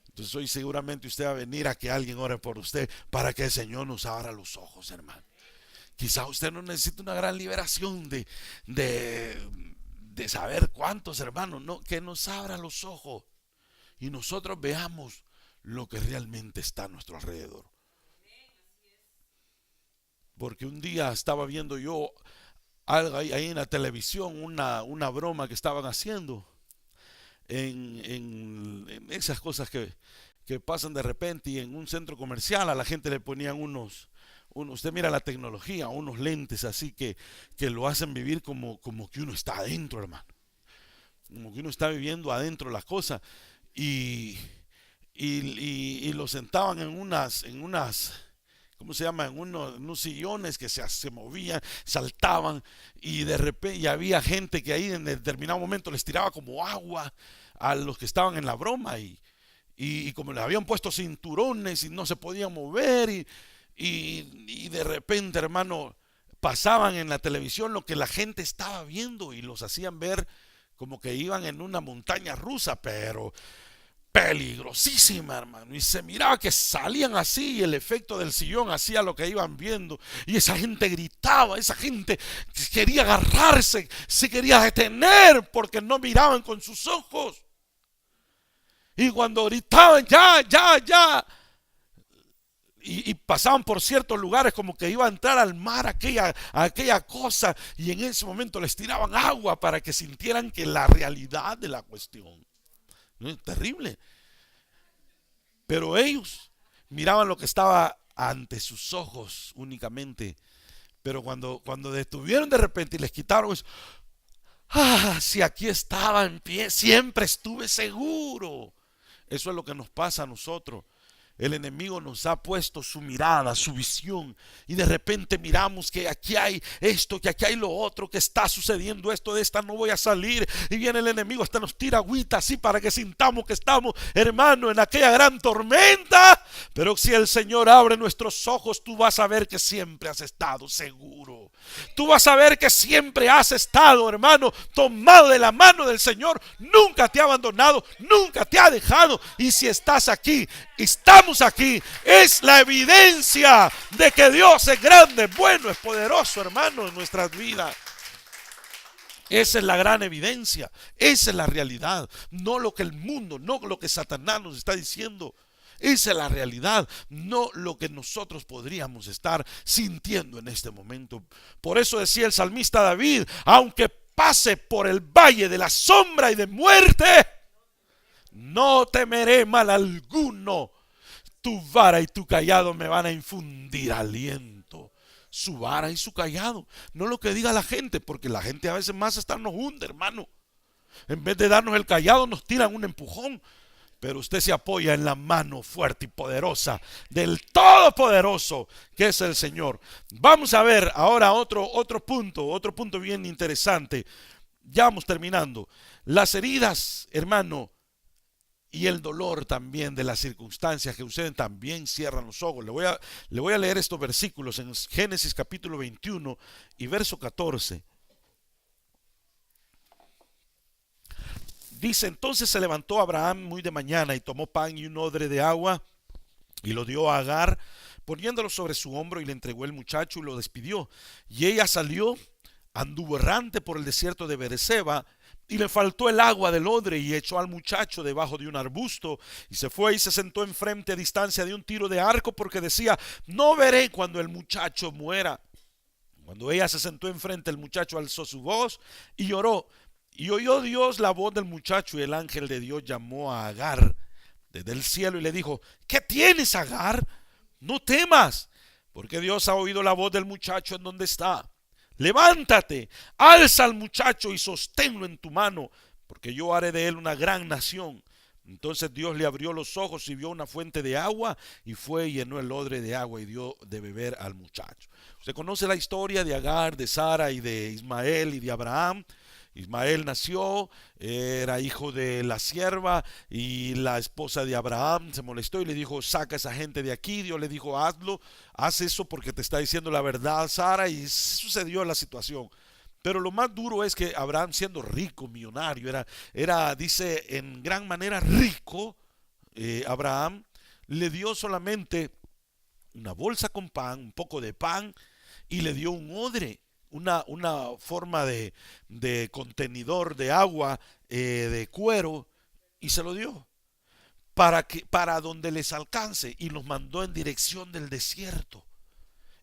Entonces hoy seguramente usted va a venir a que alguien ore por usted para que el Señor nos abra los ojos, hermano. Quizá usted no necesita una gran liberación de saber cuántos, hermanos, no, que nos abra los ojos y nosotros veamos lo que realmente está a nuestro alrededor. Porque un día estaba viendo yo algo ahí en la televisión, una broma que estaban haciendo en esas cosas que pasan de repente, y en un centro comercial a la gente le ponían usted mira la tecnología, unos lentes así que lo hacen vivir como que uno está adentro, hermano. Como que uno está viviendo adentro las cosas. Y, y lo sentaban en unas, ¿cómo se llama? En unos sillones que se movían, saltaban, y de repente y había gente que ahí en determinado momento les tiraba como agua a los que estaban en la broma, y como les habían puesto cinturones y no se podían mover, y de repente, hermano, pasaban en la televisión lo que la gente estaba viendo y los hacían ver como que iban en una montaña rusa, pero peligrosísima, hermano, y se miraba que salían así y el efecto del sillón hacía lo que iban viendo, y esa gente gritaba, esa gente quería agarrarse, se quería detener porque no miraban con sus ojos, y cuando gritaban ya, ya, ya, y pasaban por ciertos lugares como que iba a entrar al mar aquella cosa, y en ese momento les tiraban agua para que sintieran que la realidad de la cuestión no es terrible. Pero ellos miraban lo que estaba ante sus ojos únicamente. Pero cuando detuvieron de repente y les quitaron eso, si aquí estaba en pie, siempre estuve seguro. Eso es lo que nos pasa a nosotros. El enemigo nos ha puesto su mirada, su visión, y de repente miramos que aquí hay esto, que aquí hay lo otro, que está sucediendo esto, de esta no voy a salir, y viene el enemigo hasta nos tira agüita así para que sintamos que estamos, hermano, en aquella gran tormenta. Pero si el Señor abre nuestros ojos, tú vas a ver que siempre has estado seguro. Tú vas a ver que siempre has estado, hermano, tomado de la mano del Señor. Nunca te ha abandonado, nunca te ha dejado. Y si estás aquí, estamos aquí, es la evidencia de que Dios es grande, bueno, es poderoso, hermano, en nuestras vidas. Esa es la gran evidencia, esa es la realidad, no lo que el mundo, no lo que Satanás nos está diciendo. Esa es la realidad, no lo que nosotros podríamos estar sintiendo en este momento. Por eso decía el salmista David: aunque pase por el valle de la sombra y de muerte, no temeré mal alguno. Tu vara y tu callado me van a infundir aliento. Su vara y su callado, no lo que diga la gente, porque la gente a veces más hasta nos hunde, hermano. En vez de darnos el callado, nos tiran un empujón. Pero usted se apoya en la mano fuerte y poderosa del Todopoderoso, que es el Señor. Vamos a ver ahora otro punto bien interesante. Ya vamos terminando. Las heridas, hermano, y el dolor también de las circunstancias que usted también cierran los ojos. Le voy a leer estos versículos en Génesis capítulo 21 y verso 14. Dice: entonces se levantó Abraham muy de mañana y tomó pan y un odre de agua y lo dio a Agar, poniéndolo sobre su hombro, y le entregó el muchacho y lo despidió. Y ella salió, anduvo errante por el desierto de Beerseba, y le faltó el agua del odre, y echó al muchacho debajo de un arbusto, y se fue y se sentó enfrente a distancia de un tiro de arco, porque decía: no veré cuando el muchacho muera. Cuando ella se sentó enfrente, el muchacho alzó su voz y lloró. Y oyó Dios la voz del muchacho, y el ángel de Dios llamó a Agar desde el cielo y le dijo: ¿qué tienes, Agar? No temas, porque Dios ha oído la voz del muchacho en donde está. Levántate, alza al muchacho y sosténlo en tu mano, porque yo haré de él una gran nación. Entonces Dios le abrió los ojos y vio una fuente de agua, y fue y llenó el odre de agua y dio de beber al muchacho. Usted conoce la historia de Agar, de Sara y de Ismael y de Abraham. Ismael nació, era hijo de la sierva, y la esposa de Abraham se molestó y le dijo: saca a esa gente de aquí. Dios le dijo: hazlo, haz eso porque te está diciendo la verdad, Sara, y sucedió la situación. Pero lo más duro es que Abraham, siendo rico, millonario, dice, en gran manera rico, Abraham le dio solamente una bolsa con pan, un poco de pan, y le dio un odre, una forma de contenedor de agua, de cuero, y se lo dio para donde les alcance, y los mandó en dirección del desierto.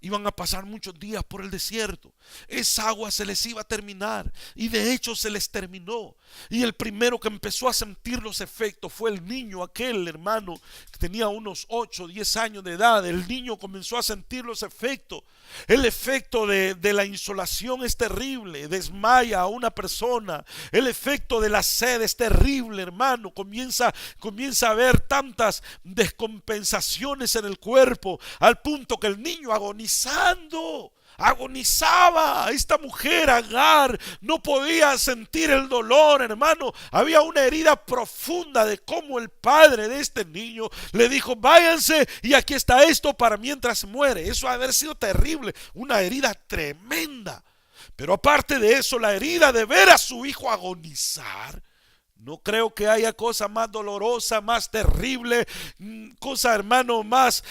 Iban a pasar muchos días por el desierto. Esa agua se les iba a terminar, y de hecho se les terminó. Y el primero que empezó a sentir los efectos fue el niño aquel, hermano, que tenía unos 8 o 10 años de edad. El niño comenzó a sentir los efectos. El efecto de la insolación es terrible, desmaya a una persona. El efecto de la sed es terrible, hermano. Comienza a haber tantas descompensaciones en el cuerpo, al punto que el niño agonizaba. Esta mujer Agar no podía sentir el dolor, hermano. Había una herida profunda de cómo el padre de este niño le dijo: váyanse y aquí está esto para mientras muere. Eso ha de haber sido terrible, una herida tremenda. Pero aparte de eso, la herida de ver a su hijo agonizar, no creo que haya cosa más dolorosa, más terrible, cosa, hermano, más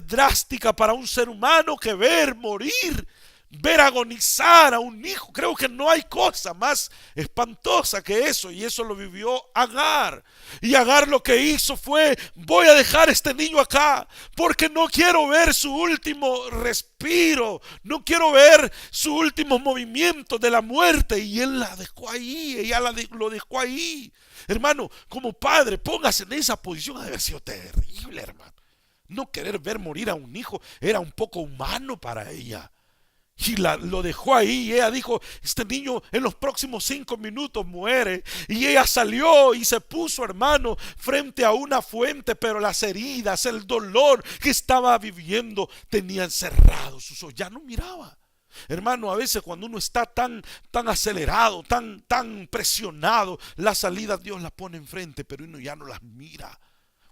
drástica para un ser humano que ver morir, ver agonizar a un hijo. Creo que no hay cosa más espantosa que eso, y eso lo vivió Agar. Y Agar lo que hizo fue: voy a dejar a este niño acá, porque no quiero ver su último respiro, no quiero ver su último movimiento de la muerte. Y él la dejó ahí, lo dejó ahí. Hermano, como padre, póngase en esa posición. Ha de haber sido terrible, hermano. No querer ver morir a un hijo era un poco humano para ella. Y lo dejó ahí, y ella dijo: este niño en los próximos 5 minutos muere. Y ella salió y se puso, hermano, frente a una fuente, pero las heridas, el dolor que estaba viviendo tenían cerrados sus ojos, ya no miraba. Hermano, a veces cuando uno está tan acelerado, tan presionado, las salidas Dios las pone enfrente, pero uno ya no las mira.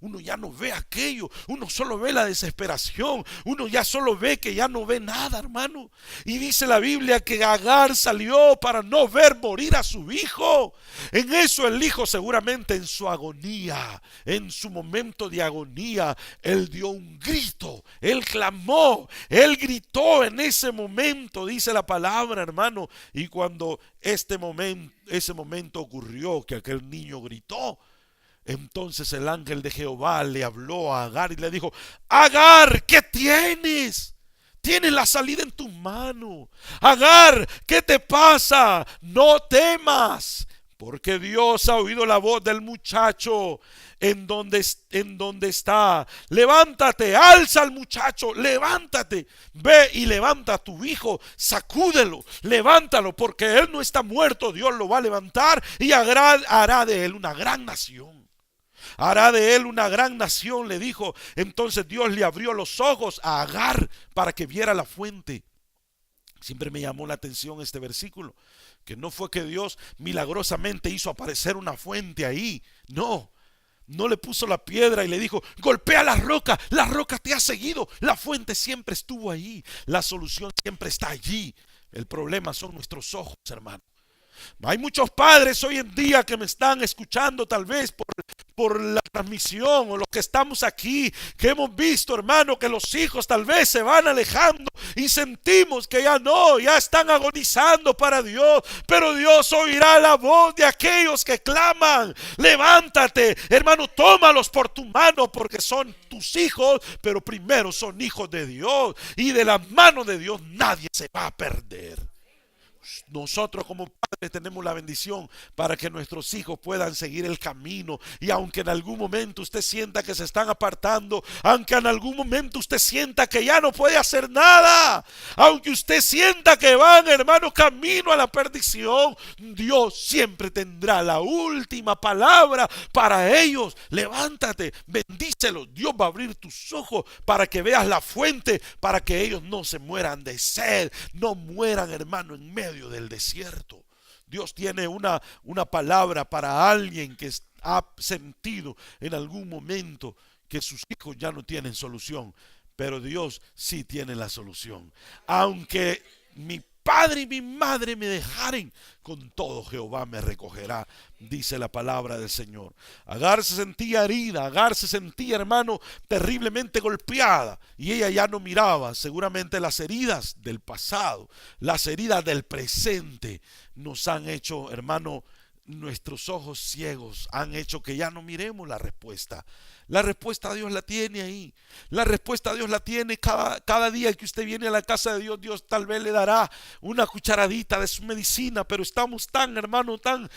Uno ya no ve aquello, uno solo ve la desesperación, uno ya solo ve que ya no ve nada, hermano. Y dice la Biblia que Agar salió para no ver morir a su hijo. En eso el hijo, seguramente en su agonía, en su momento de agonía, él dio un grito, él clamó, él gritó en ese momento, dice la palabra, hermano. Y cuando ese momento ocurrió, que aquel niño gritó, entonces el ángel de Jehová le habló a Agar y le dijo: Agar, ¿qué tienes? Tienes la salida en tu mano. Agar, ¿qué te pasa? No temas, porque Dios ha oído la voz del muchacho en donde está. Levántate, alza al muchacho, levántate, ve y levanta a tu hijo, sacúdelo, levántalo, porque él no está muerto. Dios lo va a levantar y hará de él una gran nación. Hará de él una gran nación, le dijo. Entonces Dios le abrió los ojos a Agar para que viera la fuente. Siempre me llamó la atención este versículo, que no fue que Dios milagrosamente hizo aparecer una fuente ahí. No le puso la piedra y le dijo: golpea la roca te ha seguido. La fuente siempre estuvo ahí, la solución siempre está allí. El problema son nuestros ojos, hermano. Hay muchos padres hoy en día que me están escuchando, tal vez por la transmisión, o los que estamos aquí, que hemos visto, hermano, que los hijos tal vez se van alejando y sentimos que ya están agonizando para Dios. Pero Dios oirá la voz de aquellos que claman. Levántate, hermano, tómalos por tu mano, porque son tus hijos, pero primero son hijos de Dios, y de la mano de Dios nadie se va a perder. Nosotros como padres tenemos la bendición para que nuestros hijos puedan seguir el camino. Y aunque en algún momento usted sienta que se están apartando, aunque en algún momento usted sienta que ya no puede hacer nada, aunque usted sienta que van, hermano, camino a la perdición, Dios siempre tendrá la última palabra para ellos. Levántate, bendícelos. Dios va a abrir tus ojos para que veas la fuente, para que ellos no se mueran de sed, no mueran, hermano, en medio del desierto. Dios tiene una palabra para alguien que ha sentido en algún momento que sus hijos ya no tienen solución, pero Dios sí tiene la solución. Aunque padre y mi madre me dejaren, con todo Jehová me recogerá, dice la palabra del Señor. Agar se sentía herida, Agar se sentía, hermano, terriblemente golpeada, y ella ya no miraba. Seguramente las heridas del pasado, las heridas del presente nos han hecho, hermano, nuestros ojos ciegos han hecho que ya no miremos la respuesta. La respuesta Dios la tiene ahí. La respuesta Dios la tiene cada día que usted viene a la casa de Dios. Dios tal vez le dará una cucharadita de su medicina, pero estamos tan, hermano, tan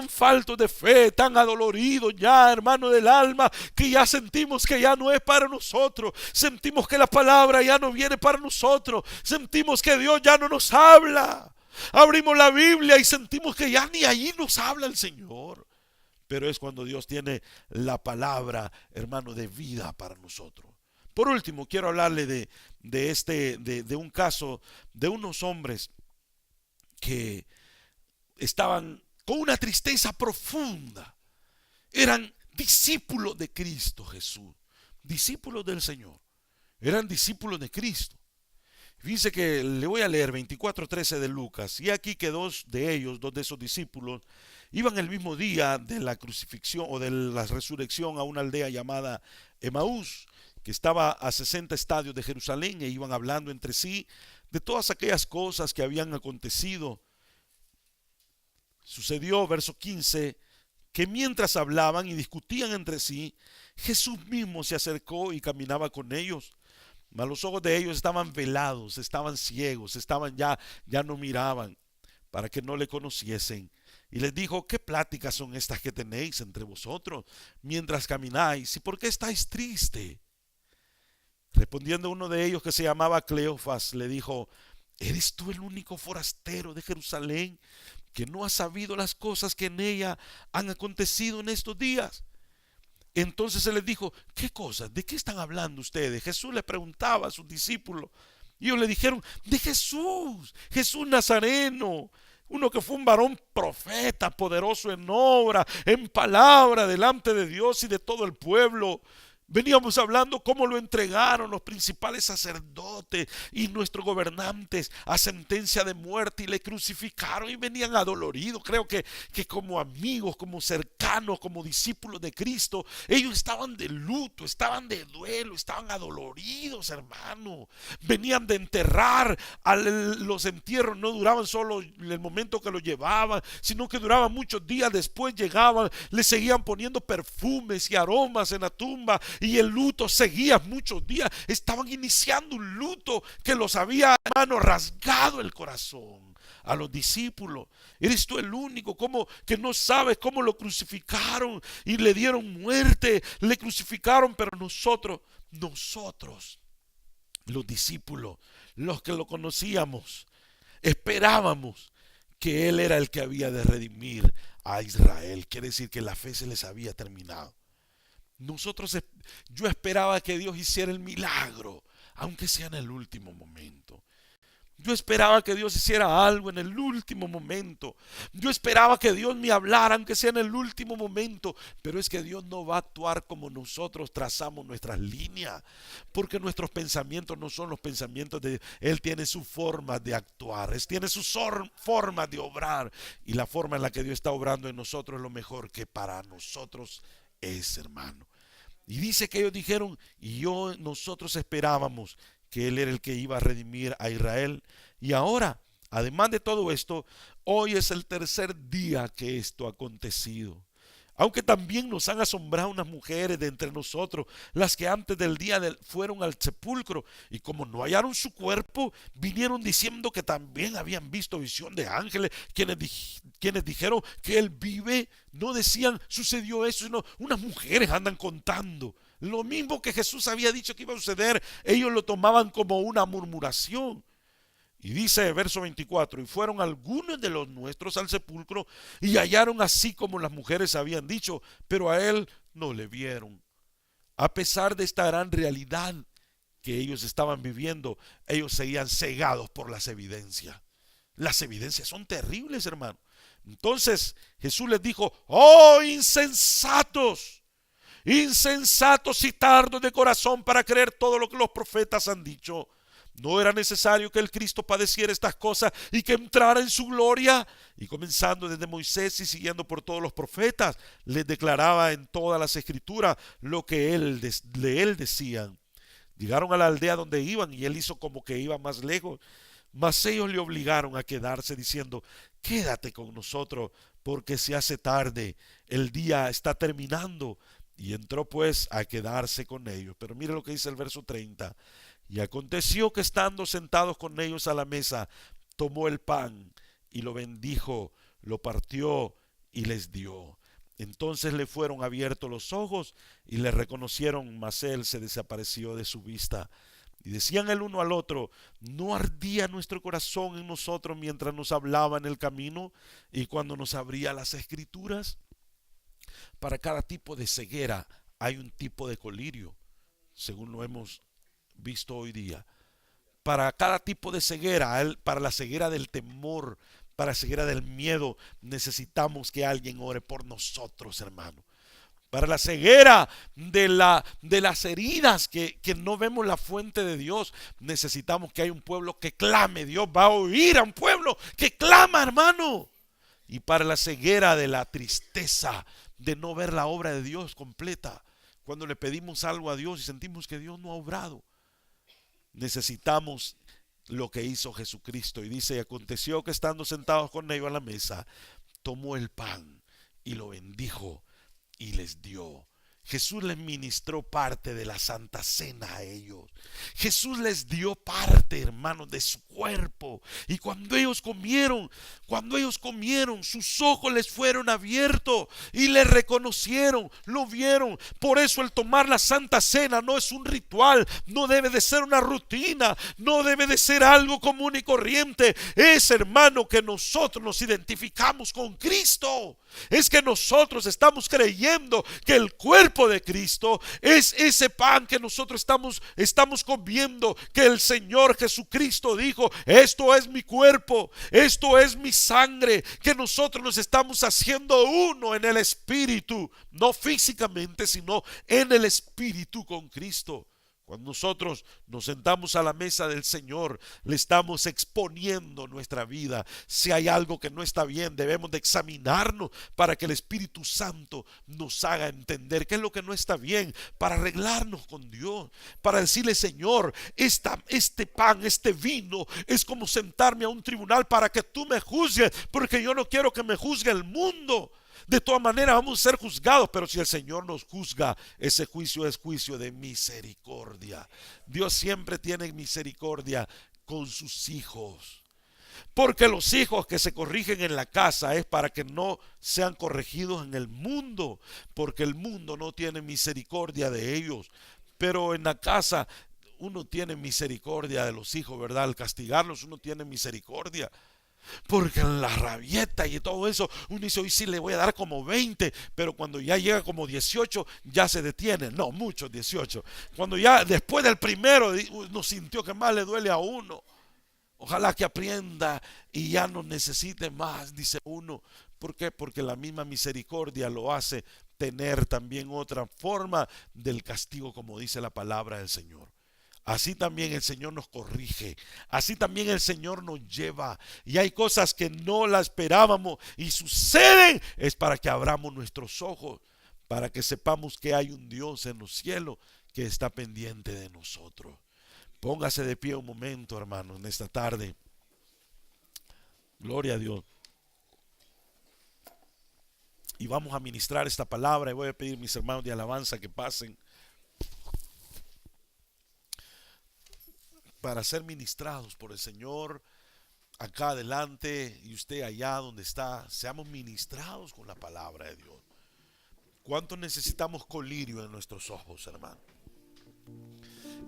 faltos de fe, tan adoloridos ya, hermano, del alma, que ya sentimos que ya no es para nosotros. Sentimos que la palabra ya no viene para nosotros. Sentimos que Dios ya no nos habla. Abrimos la Biblia y sentimos que ya ni allí nos habla el Señor. Pero es cuando Dios tiene la palabra, hermano, de vida para nosotros. Por último, quiero hablarle de un caso de unos hombres que estaban con una tristeza profunda. Eran discípulos de Cristo Jesús, discípulos del Señor. Eran discípulos de Cristo. Dice que le voy a leer 24:13 de Lucas. Y aquí que dos de esos discípulos, iban el mismo día de la crucifixión o de la resurrección a una aldea llamada Emaús, que estaba a 60 estadios de Jerusalén, e iban hablando entre sí de todas aquellas cosas que habían acontecido. Sucedió, verso 15, que mientras hablaban y discutían entre sí, Jesús mismo se acercó y caminaba con ellos. Mas los ojos de ellos estaban velados, estaban ciegos, ya no miraban, para que no le conociesen. Y les dijo: ¿qué pláticas son estas que tenéis entre vosotros mientras camináis? ¿Y por qué estáis triste? Respondiendo uno de ellos, que se llamaba Cleofas, le dijo: ¿eres tú el único forastero de Jerusalén que no ha sabido las cosas que en ella han acontecido en estos días? Entonces él les dijo: ¿qué cosas? ¿De qué están hablando ustedes? Jesús le preguntaba a sus discípulos, y ellos le dijeron: de Jesús, Jesús Nazareno, uno que fue un varón profeta, poderoso en obra, en palabra, delante de Dios y de todo el pueblo. Veníamos hablando cómo lo entregaron los principales sacerdotes y nuestros gobernantes a sentencia de muerte, y le crucificaron, y venían adoloridos. Creo que como amigos, como cercanos, como discípulos de Cristo, ellos estaban de luto, estaban de duelo, estaban adoloridos, hermano. Venían de enterrar, los entierros no duraban solo el momento que lo llevaban, sino que duraban muchos días después. Llegaban, le seguían poniendo perfumes y aromas en la tumba, y el luto seguía muchos días. Estaban iniciando un luto que los había, hermano, rasgado el corazón a los discípulos. ¿Eres tú el único que no sabes cómo lo crucificaron y le dieron muerte? Le crucificaron, pero nosotros, los discípulos, los que lo conocíamos, esperábamos que Él era el que había de redimir a Israel. Quiere decir que la fe se les había terminado. Yo esperaba que Dios hiciera el milagro, aunque sea en el último momento. Yo esperaba que Dios hiciera algo en el último momento. Yo esperaba que Dios me hablara, aunque sea en el último momento. Pero es que Dios no va a actuar como nosotros trazamos nuestras líneas, porque nuestros pensamientos no son los pensamientos de Dios. Él tiene su forma de actuar, Él tiene su forma de obrar, y la forma en la que Dios está obrando en nosotros es lo mejor que para nosotros es, hermano. Y dice que ellos dijeron: nosotros esperábamos que Él era el que iba a redimir a Israel. Y ahora, además de todo esto, hoy es el tercer día que esto ha acontecido. Aunque también nos han asombrado unas mujeres de entre nosotros, las que antes del día fueron al sepulcro, y como no hallaron su cuerpo, vinieron diciendo que también habían visto visión de ángeles, quienes dijeron que Él vive. No decían sucedió eso, sino unas mujeres andan contando. Lo mismo que Jesús había dicho que iba a suceder, ellos lo tomaban como una murmuración. Y dice verso 24: y fueron algunos de los nuestros al sepulcro, y hallaron así como las mujeres habían dicho, pero a Él no le vieron. A pesar de esta gran realidad que ellos estaban viviendo, ellos seguían cegados por las evidencias. Las evidencias son terribles, hermano. Entonces Jesús les dijo: oh insensatos, insensatos y tardos de corazón para creer todo lo que los profetas han dicho. ¿No era necesario que el Cristo padeciera estas cosas y que entrara en su gloria? Y comenzando desde Moisés y siguiendo por todos los profetas, les declaraba en todas las escrituras lo que de él decían. Llegaron a la aldea donde iban y él hizo como que iba más lejos. Mas ellos le obligaron a quedarse diciendo: quédate con nosotros porque se hace tarde, el día está terminando. Y entró pues a quedarse con ellos. Pero mire lo que dice el verso 30. Y aconteció que estando sentados con ellos a la mesa, tomó el pan y lo bendijo, lo partió y les dio. Entonces le fueron abiertos los ojos y le reconocieron, mas él se desapareció de su vista. Y decían el uno al otro: ¿no ardía nuestro corazón en nosotros mientras nos hablaba en el camino y cuando nos abría las escrituras? Para cada tipo de ceguera hay un tipo de colirio, según lo hemos visto hoy día. Para cada tipo de ceguera, para la ceguera del temor, para la ceguera del miedo, necesitamos que alguien ore por nosotros, hermano. Para la ceguera de las heridas que no vemos la fuente de Dios, necesitamos que haya un pueblo que clame. Dios va a oír a un pueblo que clama, hermano. Y para la ceguera de la tristeza de no ver la obra de Dios completa, cuando le pedimos algo a Dios y sentimos que Dios no ha obrado, necesitamos lo que hizo Jesucristo. Y dice: y aconteció que estando sentados con ellos a la mesa, tomó el pan y lo bendijo y les dio. Jesús les ministró parte de la Santa Cena a ellos. Jesús les dio parte, hermanos, de su cuerpo. Y cuando ellos comieron, sus ojos les fueron abiertos y le reconocieron, lo vieron. Por eso el tomar la Santa Cena no es un ritual, no debe de ser una rutina, no debe de ser algo común y corriente. Es, hermano, que nosotros nos identificamos con Cristo. Es que nosotros estamos creyendo que el cuerpo de Cristo es ese pan que nosotros estamos comiendo, que el Señor Jesucristo dijo: esto es mi cuerpo, esto es mi sangre, que nosotros nos estamos haciendo uno en el espíritu, no físicamente, sino en el espíritu con Cristo. Cuando nosotros nos sentamos a la mesa del Señor, le estamos exponiendo nuestra vida. Si hay algo que no está bien, debemos de examinarnos para que el Espíritu Santo nos haga entender qué es lo que no está bien, para arreglarnos con Dios, para decirle: Señor, este pan, este vino, es como sentarme a un tribunal para que tú me juzgues, porque yo no quiero que me juzgue el mundo. De todas maneras vamos a ser juzgados, pero si el Señor nos juzga, ese juicio es juicio de misericordia. Dios siempre tiene misericordia con sus hijos, porque los hijos que se corrigen en la casa es para que no sean corregidos en el mundo, porque el mundo no tiene misericordia de ellos. Pero en la casa uno tiene misericordia de los hijos, ¿verdad? Al castigarlos uno tiene misericordia. Porque en la rabieta y todo eso, uno dice: hoy sí le voy a dar como 20, pero cuando ya llega como 18, ya se detiene. No, muchos 18. Cuando ya después del primero, uno sintió que más le duele a uno. Ojalá que aprenda y ya no necesite más, dice uno. ¿Por qué? Porque la misma misericordia lo hace tener también otra forma del castigo, como dice la palabra del Señor. Así también el Señor nos corrige, así también el Señor nos lleva. Y hay cosas que no las esperábamos y suceden, es para que abramos nuestros ojos, para que sepamos que hay un Dios en los cielos que está pendiente de nosotros. Póngase de pie un momento, hermano, en esta tarde. Gloria a Dios. Y vamos a ministrar esta palabra, y voy a pedir a mis hermanos de alabanza que pasen para ser ministrados por el Señor acá adelante y usted allá donde está. Seamos ministrados con la palabra de Dios. ¿Cuánto necesitamos colirio en nuestros ojos, hermano?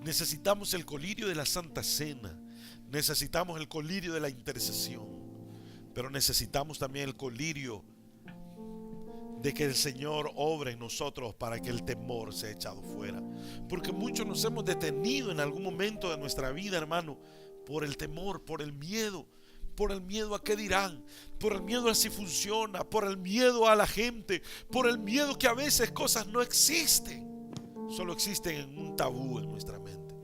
Necesitamos el colirio de la Santa Cena, necesitamos el colirio de la intercesión, pero necesitamos también el colirio de que el Señor obre en nosotros para que el temor sea echado fuera. Porque muchos nos hemos detenido en algún momento de nuestra vida, hermano, por el temor, por el miedo a qué dirán, por el miedo a si funciona, por el miedo a la gente, por el miedo que a veces cosas no existen, solo existen en un tabú en nuestra mente.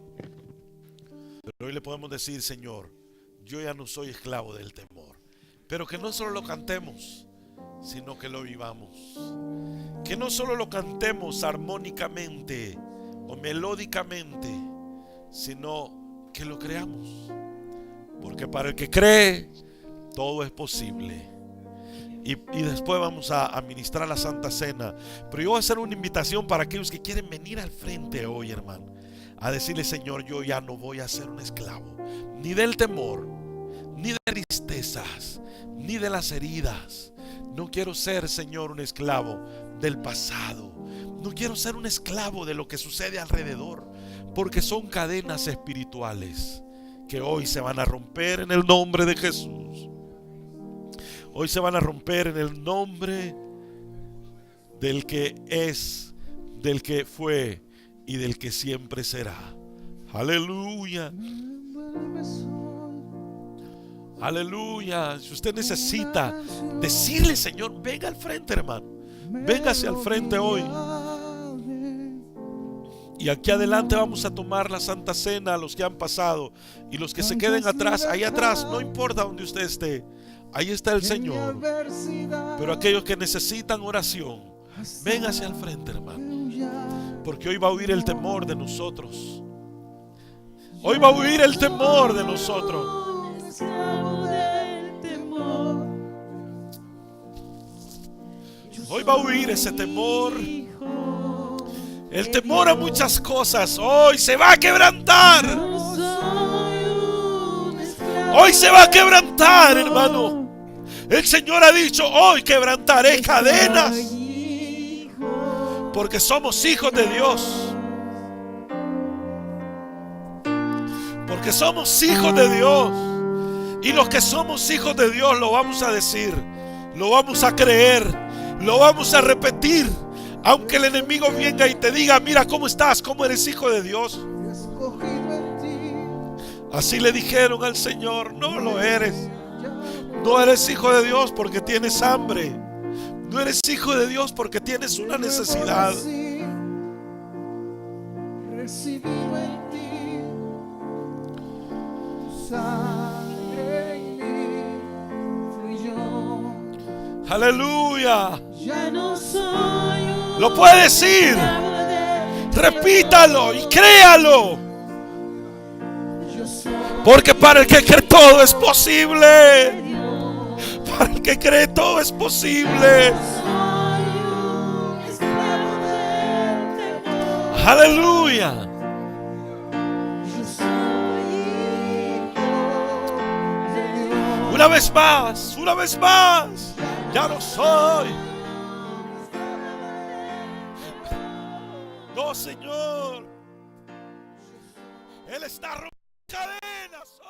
Pero hoy le podemos decir: Señor, yo ya no soy esclavo del temor. Pero que no solo lo cantemos, sino que lo vivamos. Que no solo lo cantemos armónicamente o melódicamente, sino que lo creamos. Porque para el que cree, todo es posible. Y después vamos a administrar la Santa Cena. Pero yo voy a hacer una invitación para aquellos que quieren venir al frente hoy, hermano, a decirle: Señor, yo ya no voy a ser un esclavo ni del temor, ni de tristezas, ni de las heridas. No quiero ser, Señor, un esclavo del pasado. No quiero ser un esclavo de lo que sucede alrededor, porque son cadenas espirituales que hoy se van a romper en el nombre de Jesús. Hoy se van a romper en el nombre del que es, del que fue y del que siempre será. Aleluya. Aleluya. Si usted necesita decirle: Señor, venga al frente, hermano, venga hacia el frente hoy. Y aquí adelante vamos a tomar la Santa Cena, los que han pasado y los que se queden atrás. Ahí atrás, no importa donde usted esté, ahí está el Señor. Pero aquellos que necesitan oración, ven hacia el frente, hermano, porque hoy va a huir el temor de nosotros. Hoy va a huir el temor de nosotros. Hoy va a huir ese temor. El temor a muchas cosas hoy se va a quebrantar. Hoy se va a quebrantar, hermano. El Señor ha dicho: hoy quebrantaré cadenas. Porque somos hijos de Dios. Porque somos hijos de Dios. Y los que somos hijos de Dios lo vamos a decir, lo vamos a creer, lo vamos a repetir. Aunque el enemigo venga y te diga: mira cómo estás, cómo eres hijo de Dios. Así le dijeron al Señor: no lo eres. No eres hijo de Dios porque tienes hambre. No eres hijo de Dios porque tienes una necesidad. Recibido en ti, tu sangre en mí fluyó. Aleluya. Ya no soy. Lo puede decir. Repítalo y créalo. Porque para el que cree todo es posible. Para el que cree todo es posible. Aleluya. Una vez más, una vez más. Ya lo soy. No, Señor. Él está rompiendo cadenas.